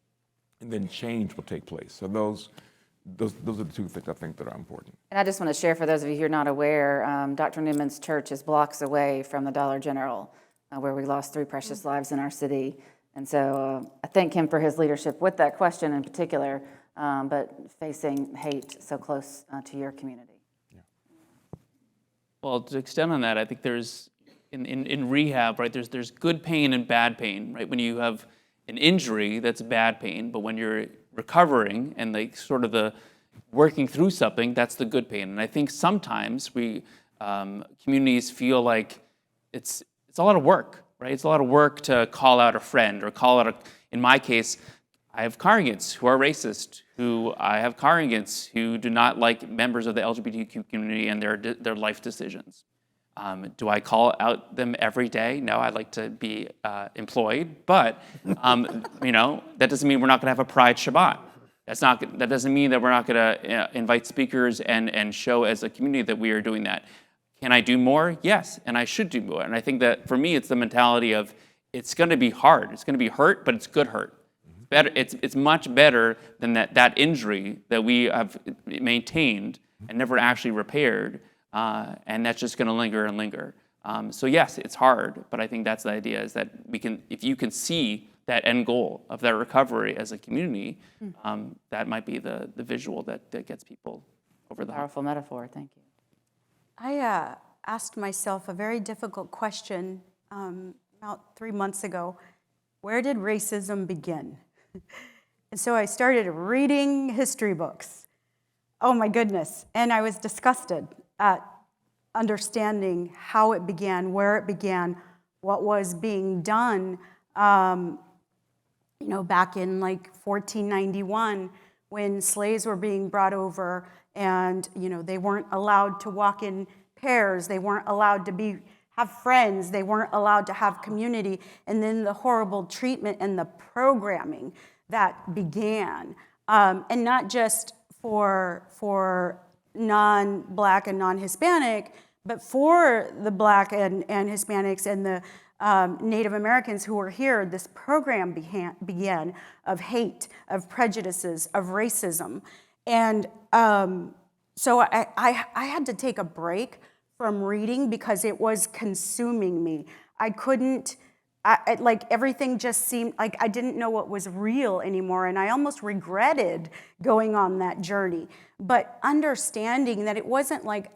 and then change will take place. So those are the two things I think that are important.
And I just want to share for those of you who are not aware, Dr. Newman's church is blocks away from the Dollar General, where we lost 3 precious lives in our city. And so I thank him for his leadership with that question in particular, but facing hate so close to your community.
Well, to extend on that, I think there's, in rehab, right, there's good pain and bad pain, right? When you have an injury, that's bad pain, but when you're recovering and like sort of the working through something, that's the good pain. And I think sometimes we, communities feel like it's a lot of work, right? It's a lot of work to call out a friend or call out in my case, I have congregants who are racist, I have congregants who do not like members of the LGBTQ community and their life decisions. Do I call out them every day? No, I'd like to be employed, but that doesn't mean we're not going to have a Pride Shabbat. That doesn't mean that we're not going to invite speakers and show as a community that we are doing that. Can I do more? Yes, and I should do more. And I think that for me, it's the mentality of it's going to be hard. It's going to be hurt, but it's good hurt. Better. It's much better than that injury that we have maintained and never actually repaired, and that's just going to linger and linger. So yes, it's hard, but I think that's the idea: is that if you can see that end goal of that recovery as a community, that might be the visual that gets people over the hump.
Powerful metaphor. Thank you.
I asked myself a very difficult question about 3 months ago. Where did racism begin? And so I started reading history books. Oh my goodness. And I was disgusted at understanding how it began, where it began, what was being done, back in like 1491 when slaves were being brought over and, they weren't allowed to walk in pairs. They weren't allowed to have friends. They weren't allowed to have community. And then the horrible treatment and the programming that began. And not just for non-Black and non-Hispanic, but for the Black and Hispanics and the Native Americans who were here, this program began of hate, of prejudices, of racism. And so I had to take a break from reading because it was consuming me. I couldn't, everything just seemed like I didn't know what was real anymore, and I almost regretted going on that journey. But understanding that it wasn't like,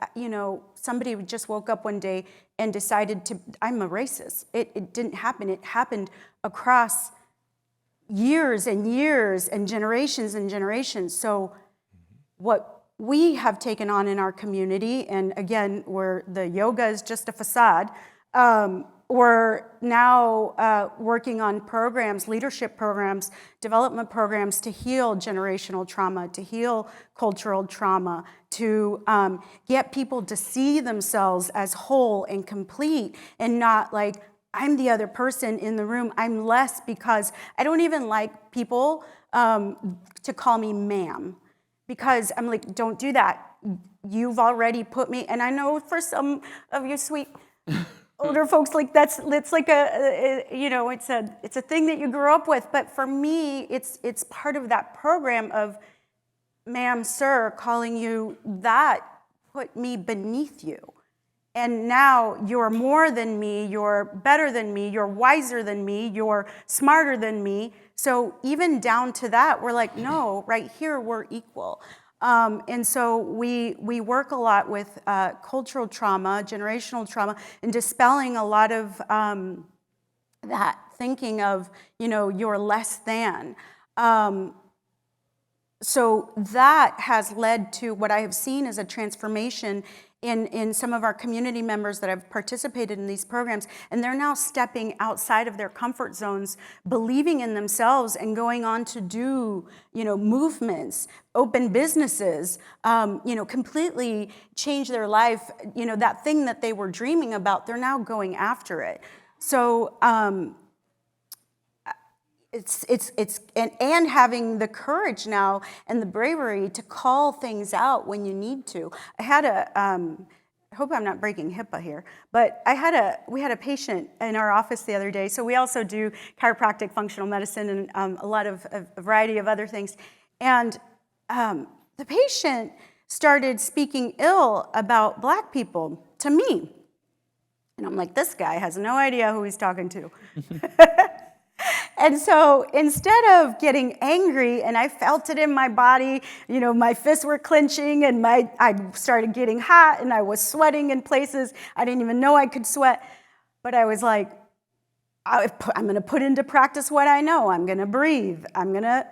somebody just woke up one day and decided I'm a racist. It didn't happen. It happened across years and years and generations. So what we have taken on in our community, and again, where the yoga is just a facade, we're now working on programs, leadership programs, development programs to heal generational trauma, to heal cultural trauma, to get people to see themselves as whole and complete and not like, I'm the other person in the room. I'm less because I don't even like people to call me ma'am. Because I'm like, don't do that. You've already put me, and I know for some of you sweet older folks, like it's like it's a thing that you grew up with. But for me, it's part of that program of, ma'am, sir, calling you that put me beneath you. And now you're more than me, you're better than me, you're wiser than me, you're smarter than me. So even down to that, we're like, no, right here, we're equal. And so we work a lot with cultural trauma, generational trauma, and dispelling a lot of that thinking of, you're less than. So that has led to what I have seen as a transformation in some of our community members that have participated in these programs, and they're now stepping outside of their comfort zones, believing in themselves and going on to do, movements, open businesses, completely change their life. That thing that they were dreaming about, they're now going after it. So and having the courage now and the bravery to call things out when you need to. I had I hope I'm not breaking HIPAA here, but we had a patient in our office the other day. So we also do chiropractic, functional medicine, and a lot of a variety of other things. And the patient started speaking ill about Black people to me. And I'm like, this guy has no idea who he's talking to. And so instead of getting angry, and I felt it in my body, my fists were clenching, and I started getting hot, and I was sweating in places I didn't even know I could sweat. But I was like, I'm going to put into practice what I know. I'm going to breathe. I'm going to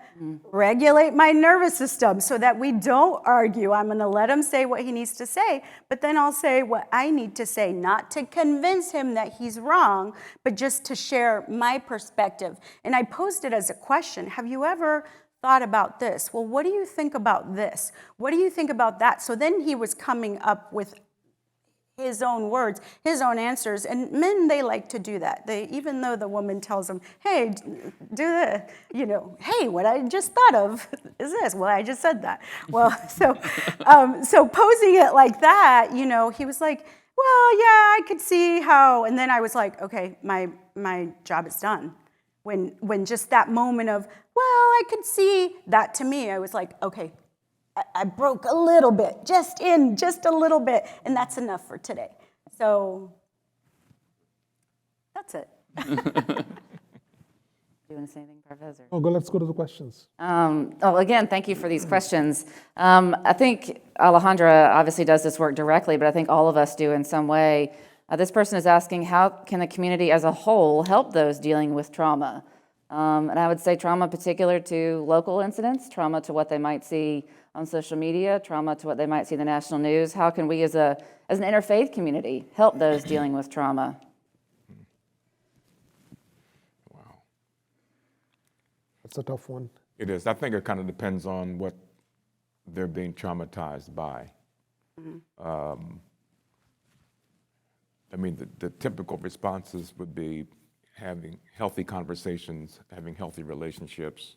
regulate my nervous system so that we don't argue. I'm going to let him say what he needs to say, but then I'll say what I need to say, not to convince him that he's wrong, but just to share my perspective. And I posed it as a question. Have you ever thought about this? Well, what do you think about this? What do you think about that? So then he was coming up with his own words, his own answers. And men, they like to do that. Even though the woman tells them, hey, do this, hey, what I just thought of is this. Well, I just said that. Well, so posing it like that, he was like, well, yeah, I could see how. And then I was like, okay, my job is done. When just that moment of, well, I could see that, to me, I was like, okay, I broke a little bit, just a little bit, and that's enough for today. So that's it.
Do you want to say anything, Professor?
Let's go to the questions.
Again, thank you for these questions. I think Alejandra obviously does this work directly, but I think all of us do in some way. This person is asking, how can the community as a whole help those dealing with trauma? And I would say trauma particular to local incidents, trauma to what they might see on social media, trauma to what they might see in the national news. How can we as an interfaith community help those dealing with trauma?
Wow.
That's a tough one.
It is. I think it kind of depends on what they're being traumatized by. The typical responses would be having healthy conversations, having healthy relationships,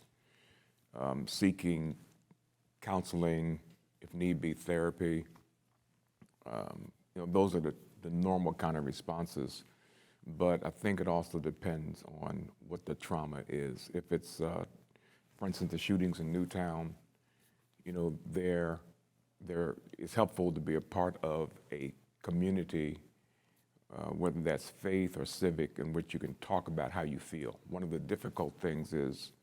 seeking counseling, if need be, therapy. Those are the normal kind of responses. But I think it also depends on what the trauma is. If it's, for instance, the shootings in Newtown, it's helpful to be a part of a community, whether that's faith or civic, in which you can talk about how you feel. One of the difficult things is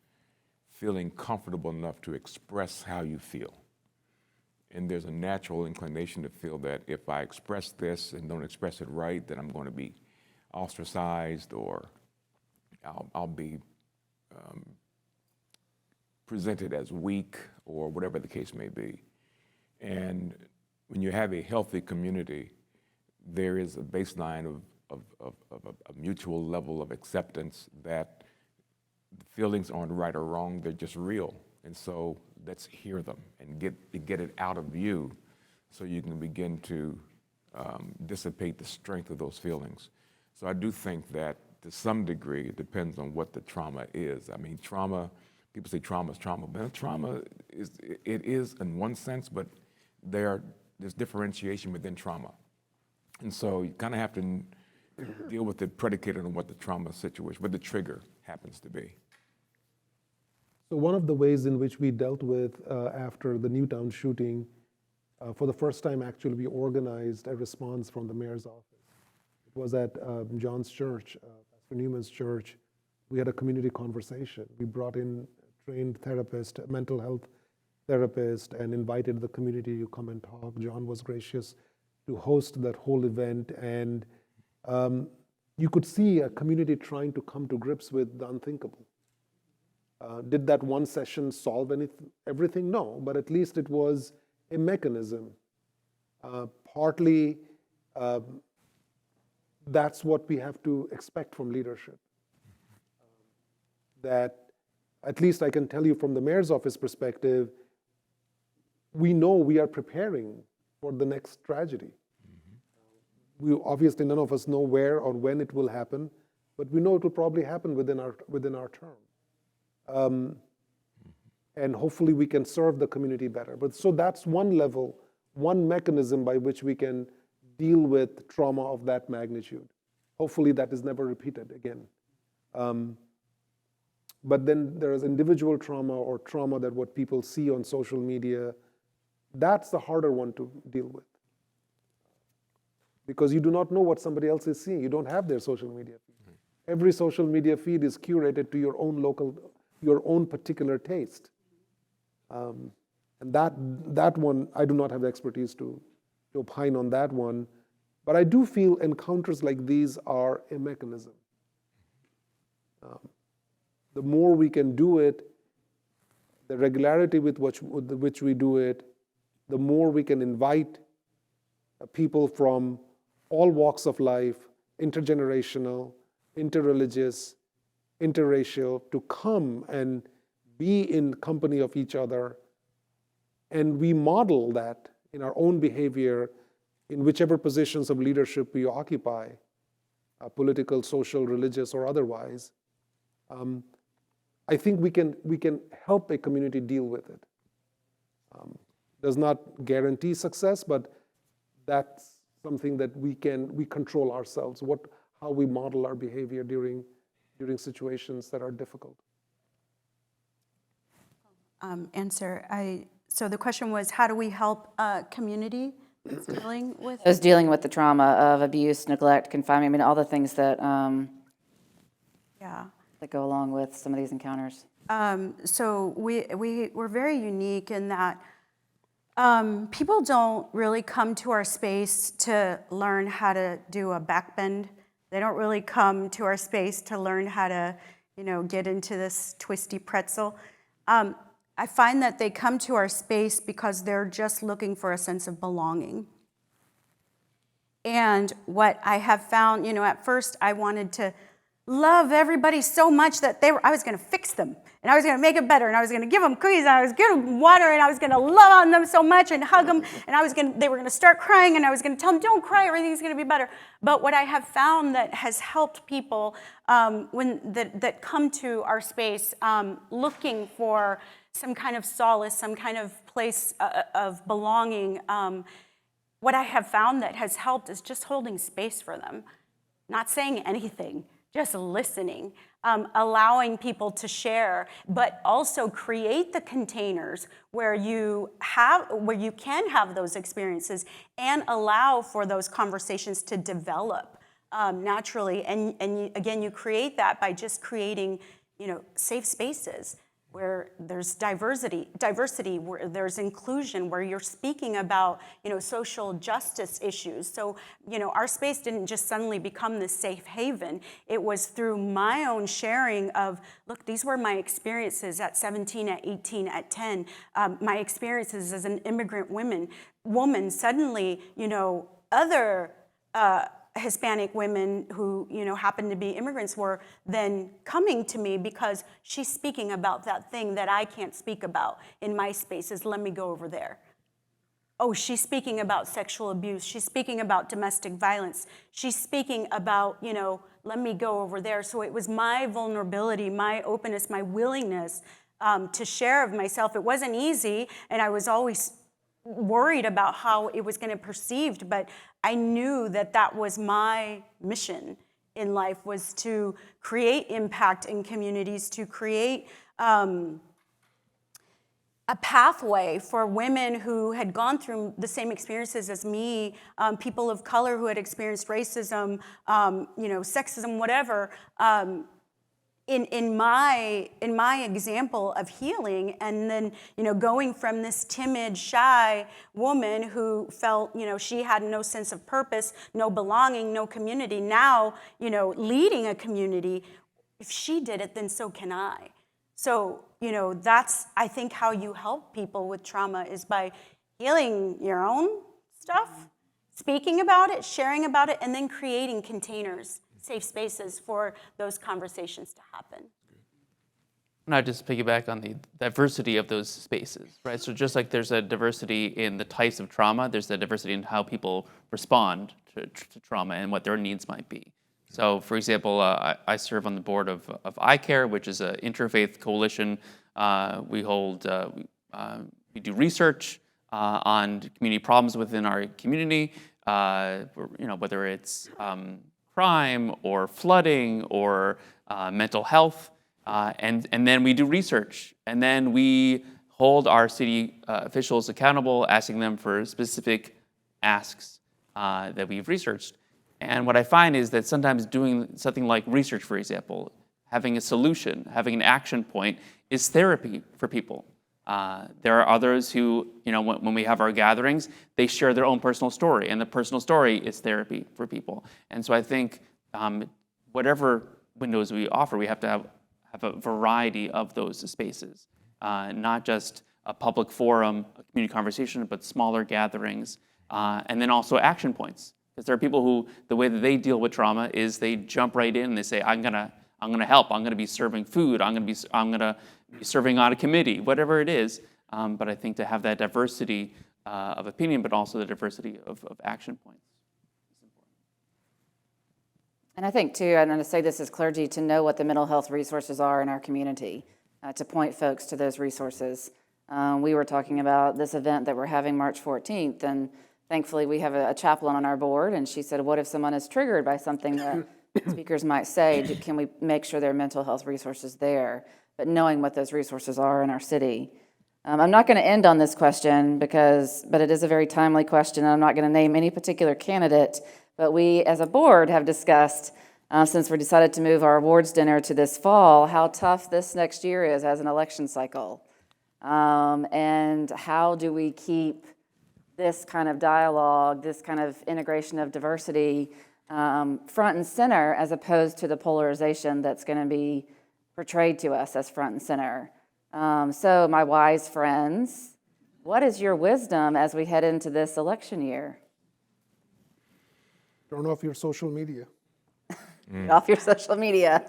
feeling comfortable enough to express how you feel. And there's a natural inclination to feel that if I express this and don't express it right, then I'm going to be ostracized, or I'll be presented as weak, or whatever the case may be. And when you have a healthy community, there is a baseline of a mutual level of acceptance that the feelings aren't right or wrong, they're just real. And so let's hear them and get it out of you so you can begin to dissipate the strength of those feelings. So I do think that to some degree it depends on what the trauma is. Trauma, people say trauma is trauma, but trauma is in one sense, but there's differentiation within trauma. And so you kind of have to deal with it predicated on what the trauma situation, what the trigger happens to be.
So one of the ways in which we dealt with after the Newtown shooting, for the first time actually we organized a response from the mayor's office. It was at John's church, Pastor Newman's church. We had a community conversation. We brought in trained therapist, mental health therapist, and invited the community to come and talk. John was gracious to host that whole event, and you could see a community trying to come to grips with the unthinkable. Did that one session solve everything? No, but at least it was a mechanism. partly that's what we have to expect from leadership. That, at least I can tell you from the mayor's office perspective, we know we are preparing for the next tragedy. We obviously, none of us know where or when it will happen, but we know it will probably happen within our term. And hopefully we can serve the community better. But so that's one level, one mechanism by which we can deal with trauma of that magnitude. Hopefully that is never repeated again. But then there is individual trauma or trauma that what people see on social media. That's the harder one to deal with. Because you do not know what somebody else is seeing. You don't have their social media feed. Every social media feed is curated to your own particular taste. And that one, I do not have the expertise to opine on that one. But I do feel encounters like these are a mechanism. The more we can do it, the regularity with which we do it, the more we can invite people from all walks of life, intergenerational, interreligious, interracial, to come and be in company of each other. And we model that in our own behavior in whichever positions of leadership we occupy, political, social, religious, or otherwise. I think we can help a community deal with it. Does not guarantee success, but that's something that we control ourselves, how we model our behavior during situations that are difficult.
Answer. So the question was, how do we help community that's dealing with?
Those dealing with the trauma of abuse, neglect, confinement, I mean, all the things that that go along with some of these encounters.
So we're very unique in that people don't really come to our space to learn how to do a backbend. They don't really come to our space to learn how to, get into this twisty pretzel. I find that they come to our space because they're just looking for a sense of belonging. And what I have found, at first I wanted to love everybody so much that I was going to fix them, and I was going to make it better, and I was going to give them cookies, and I was going to give them water, and I was going to love on them so much and hug them, and they were going to start crying, and I was going to tell them, don't cry, everything's going to be better. But what I have found that has helped people that come to our space looking for some kind of solace, some kind of place of belonging, what I have found that has helped is just holding space for them, not saying anything, just listening, allowing people to share, but also create the containers where you can have those experiences and allow for those conversations to develop naturally. And again, you create that by just creating, safe spaces where there's diversity, where there's inclusion, where you're speaking about, social justice issues. So, our space didn't just suddenly become this safe haven. It was through my own sharing of, look, these were my experiences at 17, at 18, at 10, my experiences as an immigrant woman. Suddenly, other Hispanic women who, happened to be immigrants were then coming to me because she's speaking about that thing that I can't speak about in my spaces. Let me go over there. Oh, she's speaking about sexual abuse. She's speaking about domestic violence. She's speaking about, let me go over there. So it was my vulnerability, my openness, my willingness to share of myself. It wasn't easy, and I was always worried about how it was going to be perceived, but I knew that was my mission in life, was to create impact in communities, to create a pathway for women who had gone through the same experiences as me, people of color who had experienced racism, sexism, whatever, in my example of healing, and then going from this timid, shy woman who felt she had no sense of purpose, no belonging, no community, now leading a community. If she did it, then so can I. So that's, I think, how you help people with trauma, is by healing your own stuff, speaking about it, sharing about it, and then creating containers, safe spaces for those conversations to happen.
And I just piggyback on the diversity of those spaces, right? So just like there's a diversity in the types of trauma, there's a diversity in how people respond to trauma and what their needs might be. So, for example, I serve on the board of iCare, which is an interfaith coalition. We do research on community problems within our community, whether it's crime or flooding or mental health, and then we do research, and then we hold our city officials accountable, asking them for specific asks that we've researched. And what I find is that sometimes doing something like research, for example, having a solution, having an action point, is therapy for people. There are others who, when we have our gatherings, they share their own personal story, and the personal story is therapy for people. And so I think whatever windows we offer, we have to have a variety of those spaces, not just a public forum, a community conversation, but smaller gatherings, and then also action points. Because there are people who, the way that they deal with trauma is they jump right in and they say, I'm gonna help. I'm gonna be serving food. I'm gonna be serving on a committee, whatever it is. But I think to have that diversity of opinion, but also the diversity of action points is important.
And I think, too, and to say this as clergy, to know what the mental health resources are in our community, to point folks to those resources. We were talking about this event that we're having March 14th, and thankfully we have a chaplain on our board, and she said, what if someone is triggered by something that speakers might say? Can we make sure there are mental health resources there? But knowing what those resources are in our city. I'm not going to end on this question, but it is a very timely question, and I'm not going to name any particular candidate, but we as a board have discussed, since we decided to move our awards dinner to this fall, how tough this next year is as an election cycle. And how do we keep this kind of dialogue, this kind of integration of diversity front and center, as opposed to the polarization that's going to be portrayed to us as front and center. So my wise friends, what is your wisdom as we head into this election year?
Turn off your social media.
Get off your social media.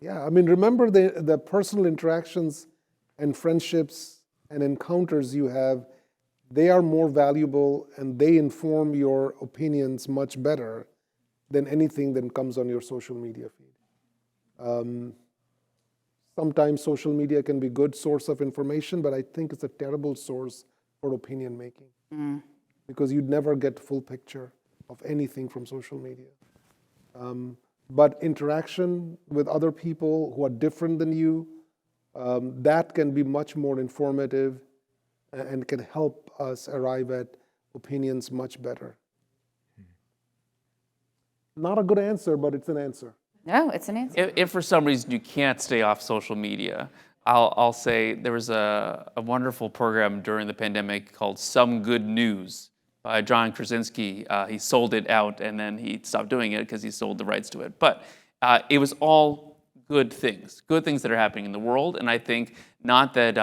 Yeah, I mean, remember the personal interactions and friendships and encounters you have, they are more valuable and they inform your opinions much better than anything that comes on your social media feed. Sometimes social media can be a good source of information, but I think it's a terrible source for opinion making because you'd never get full picture of anything from social media. But interaction with other people who are different than you, that can be much more informative and can help us arrive at opinions much better. Not a good answer, but it's an answer.
No, it's an answer.
If for some reason you can't stay off social media, I'll say there was a wonderful program during the pandemic called Some Good News by John Krasinski. He sold it out and then he stopped doing it because he sold the rights to it. But it was all good things that are happening in the world. And I think not that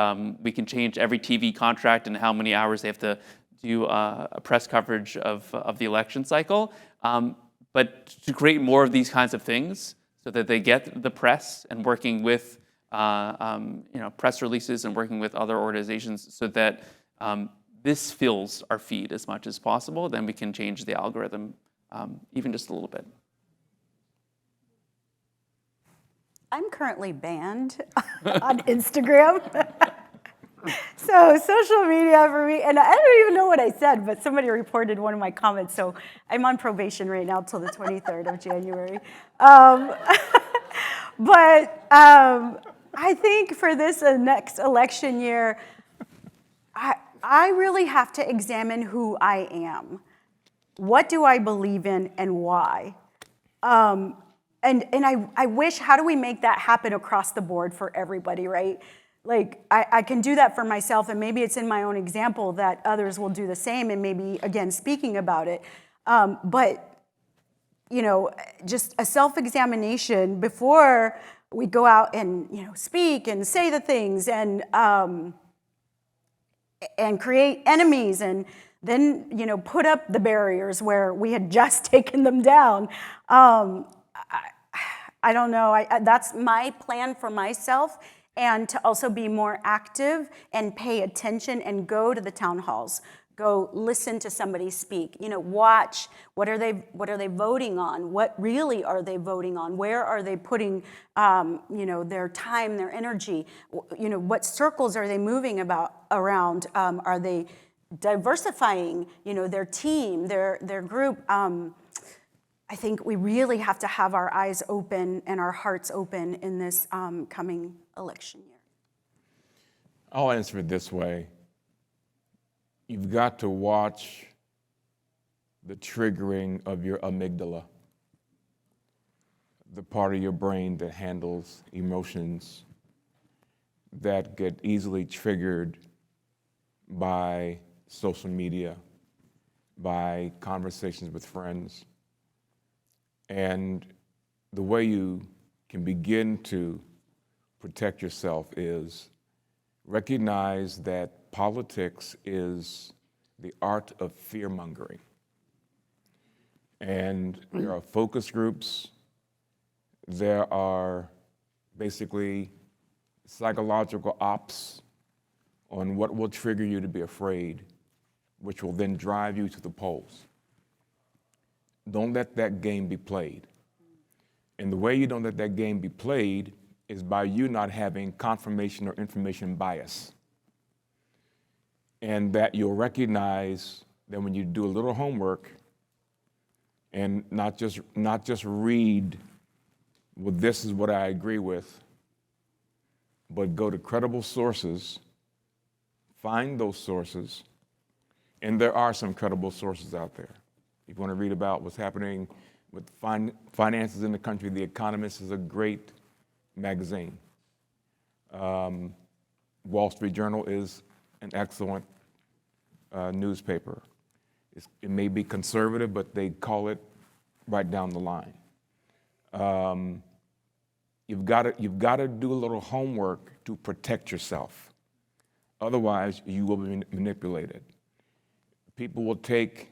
we can change every TV contract and how many hours they have to do a press coverage of the election cycle, but to create more of these kinds of things so that they get the press and working with press releases and working with other organizations so that this fills our feed as much as possible, then we can change the algorithm even just a little bit.
I'm currently banned on Instagram. So social media for me, and I don't even know what I said, but somebody reported one of my comments, so I'm on probation right now till the 23rd of January. But I think for this next election year, I really have to examine who I am. What do I believe in and why? And I wish, how do we make that happen across the board for everybody, right? Like, I can do that for myself, and maybe it's in my own example that others will do the same, and maybe, again, speaking about it. But, just a self-examination before we go out and, speak and say the things and create enemies and then, put up the barriers where we had just taken them down. I don't know. That's my plan for myself, and to also be more active and pay attention and go to the town halls. Go listen to somebody speak. Watch what are they voting on? What really are they voting on? Where are they putting their time, their energy? What circles are they moving around? Are they diversifying? Their team, their group. I think we really have to have our eyes open and our hearts open in this coming election year.
I'll answer it this way. You've got to watch the triggering of your amygdala, the part of your brain that handles emotions that get easily triggered by social media, by conversations with friends. And the way you can begin to protect yourself is recognize that politics is the art of fear-mongering. And there are focus groups, there are basically psychological ops on what will trigger you to be afraid, which will then drive you to the polls. Don't let that game be played. And the way you don't let that game be played is by you not having confirmation or information bias. And that you'll recognize that when you do a little homework and not just read, well, this is what I agree with, but go to credible sources, find those sources, and there are some credible sources out there. If you want to read about what's happening with finances in the country, The Economist is a great magazine. Wall Street Journal is an excellent newspaper. It may be conservative, but they call it right down the line. You've got to do a little homework to protect yourself. Otherwise, you will be manipulated. People will take.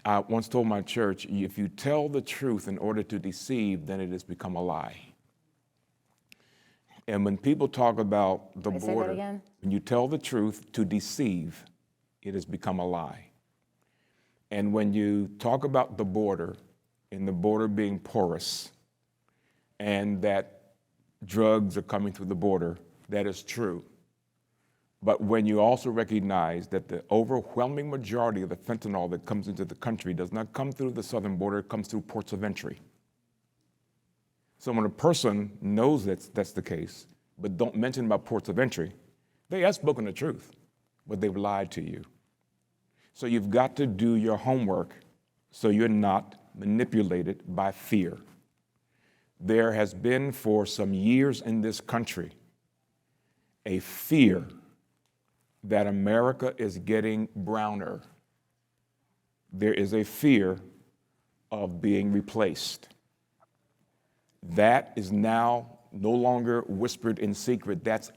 I once told my church, if you tell the truth in order to deceive, then it has become a lie. And when people talk about the
Can I say that
border,
again?
when you tell the truth to deceive, it has become a lie. And when you talk about the border, and the border being porous, and that drugs are coming through the border, that is true. But when you also recognize that the overwhelming majority of the fentanyl that comes into the country does not come through the southern border, it comes through ports of entry. So when a person knows that's the case, but don't mention about ports of entry, they have spoken the truth, but they've lied to you. So you've got to do your homework so you're not manipulated by fear. There has been for some years in this country a fear that America is getting browner. There is a fear of being replaced. That is now no longer whispered in secret. That's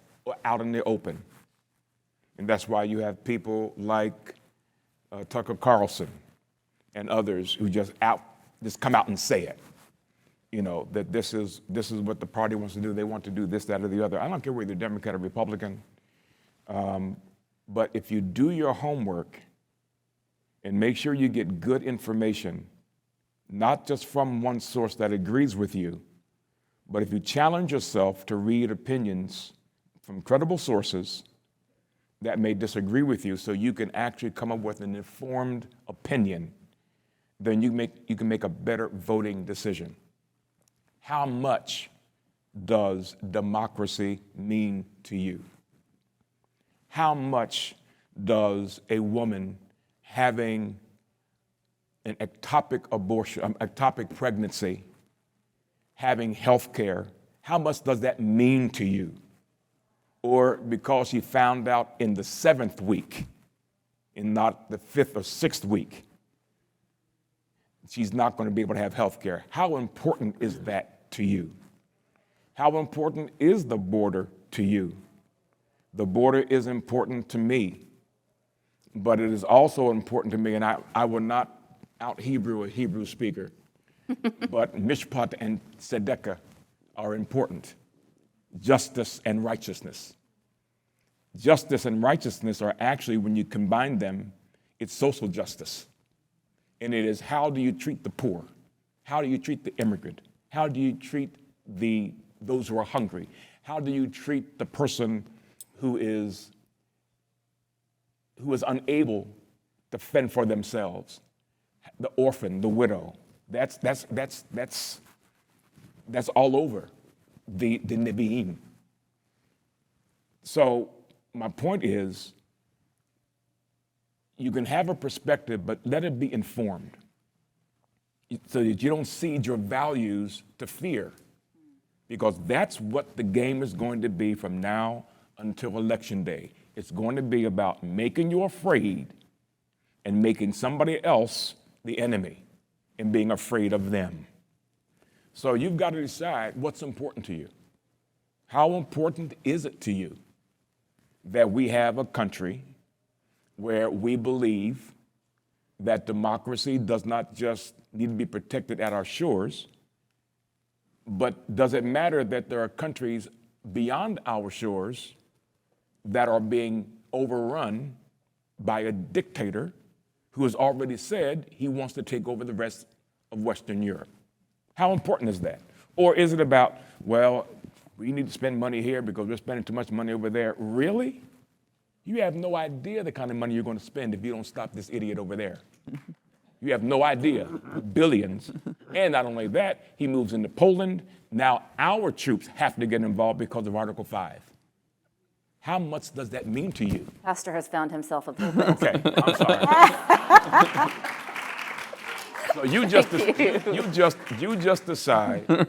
out in the open. And that's why you have people like Tucker Carlson and others who just come out and say it. That this is what the party wants to do. They want to do this, that, or the other. I don't care whether you're Democrat or Republican. But if you do your homework and make sure you get good information, not just from one source that agrees with you, but if you challenge yourself to read opinions from credible sources that may disagree with you so you can actually come up with an informed opinion, then you can make a better voting decision. How much does democracy mean to you? How much does a woman having an ectopic pregnancy, having health care, how much does that mean to you? Or because she found out in the 7th week and not the 5th or 6th week, she's not going to be able to have health care. How important is that to you? How important is the border to you? The border is important to me. but it is also important to me, and I will not out-Hebrew a Hebrew speaker, but mishpat and tzedekah are important. Justice and righteousness. Justice and righteousness are actually, when you combine them, it's social justice. And it is, how do you treat the poor? How do you treat the immigrant? How do you treat those who are hungry? How do you treat the person who is unable to fend for themselves? The orphan, the widow. That's all over the Nevi'im. So my point is, you can have a perspective, but let it be informed, so that you don't cede your values to fear, because that's what the game is going to be from now until Election Day. It's going to be about making you afraid and making somebody else the enemy and being afraid of them. So you've got to decide what's important to you. How important is it to you that we have a country where we believe that democracy does not just need to be protected at our shores, but does it matter that there are countries beyond our shores that are being overrun by a dictator who has already said he wants to take over the rest of Western Europe? How important is that? Or is it about, well, we need to spend money here because we're spending too much money over there? Really? You have no idea the kind of money you're going to spend if you don't stop this idiot over there. You have no idea. Billions. And not only that, he moves into Poland. Now our troops have to get involved because of Article 5. How much does that mean to you?
Pastor has found himself a pulpit.
Okay, I'm sorry. So you just decide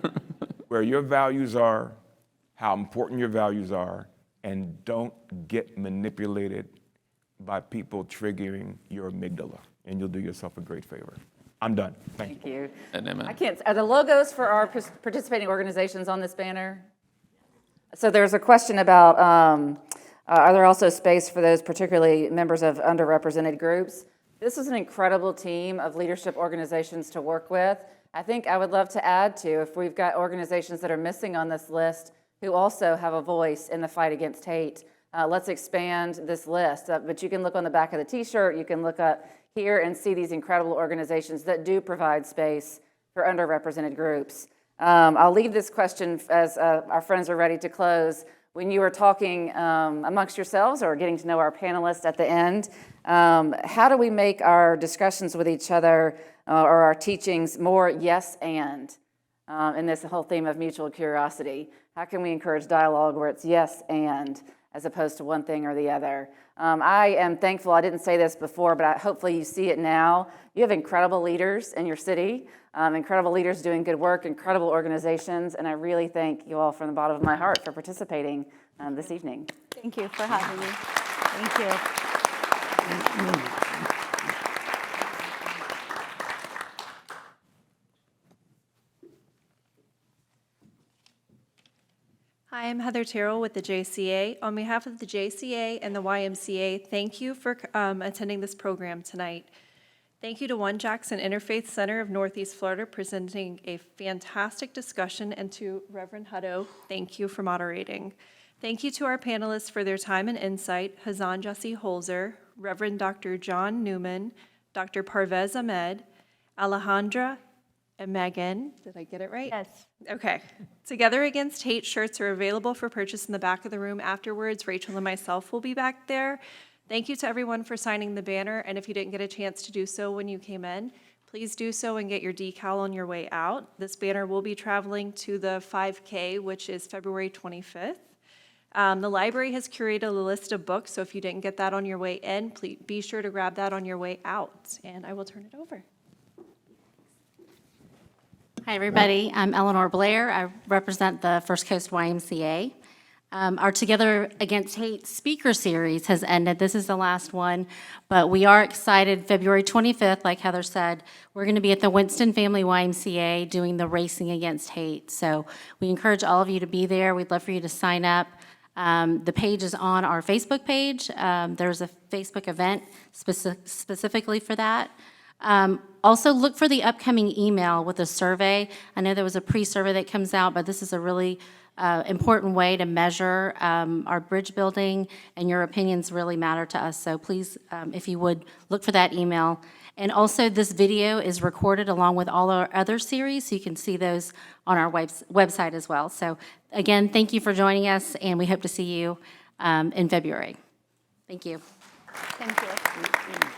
where your values are, how important your values are, and don't get manipulated by people triggering your amygdala, and you'll do yourself a great favor. I'm done. Thank you.
Thank you.
Amen.
I can't, are the logos for our participating organizations on this banner? So there's a question about, are there also space for those particularly members of underrepresented groups? This is an incredible team of leadership organizations to work with. I think I would love to add to, if we've got organizations that are missing on this list who also have a voice in the fight against hate, let's expand this list. But you can look on the back of the t-shirt, you can look up here and see these incredible organizations that do provide space for underrepresented groups. I'll leave this question as our friends are ready to close. When you were talking amongst yourselves or getting to know our panelists at the end, how do we make our discussions with each other or our teachings more yes and in this whole theme of mutual curiosity? How can we encourage dialogue where it's yes and as opposed to one thing or the other? I am thankful, I didn't say this before, but hopefully you see it now. You have incredible leaders in your city, incredible leaders doing good work, incredible organizations, and I really thank you all from the bottom of my heart for participating this evening.
Thank you for having me. Thank you.
Hi, I'm Heather Terrell with the JCA. On behalf of the JCA and the YMCA, thank you for attending this program tonight. Thank you to OneJax and Interfaith Center of Northeast Florida presenting a fantastic discussion, and to Reverend Hutto, thank you for moderating. Thank you to our panelists for their time and insight, Hazan Jesse Holzer, Reverend Dr. John Newman, Dr. Parvez Ahmed, Alejandra and Megan, did I get it right?
Yes.
Okay. Together Against Hate shirts are available for purchase in the back of the room afterwards. Rachel and myself will be back there. Thank you to everyone for signing the banner, and if you didn't get a chance to do so when you came in, please do so and get your decal on your way out. This banner will be traveling to the 5K, which is February 25th. The library has curated a list of books, so if you didn't get that on your way in, please be sure to grab that on your way out, and I will turn it over.
Hi, everybody. I'm Eleanor Blair. I represent the First Coast YMCA. Our Together Against Hate speaker series has ended. This is the last one, but we are excited. February 25th, like Heather said, we're going to be at the Winston Family YMCA doing the Racing Against Hate. So we encourage all of you to be there. We'd love for you to sign up. The page is on our Facebook page. There's a Facebook event specifically for that. Also, look for the upcoming email with a survey. I know there was a pre-survey that comes out, but this is a really important way to measure our bridge building, and your opinions really matter to us. So please, if you would, look for that email. And also, this video is recorded along with all our other series, so you can see those on our website as well. So again, thank you for joining us, and we hope to see you in February. Thank you.
Thank you.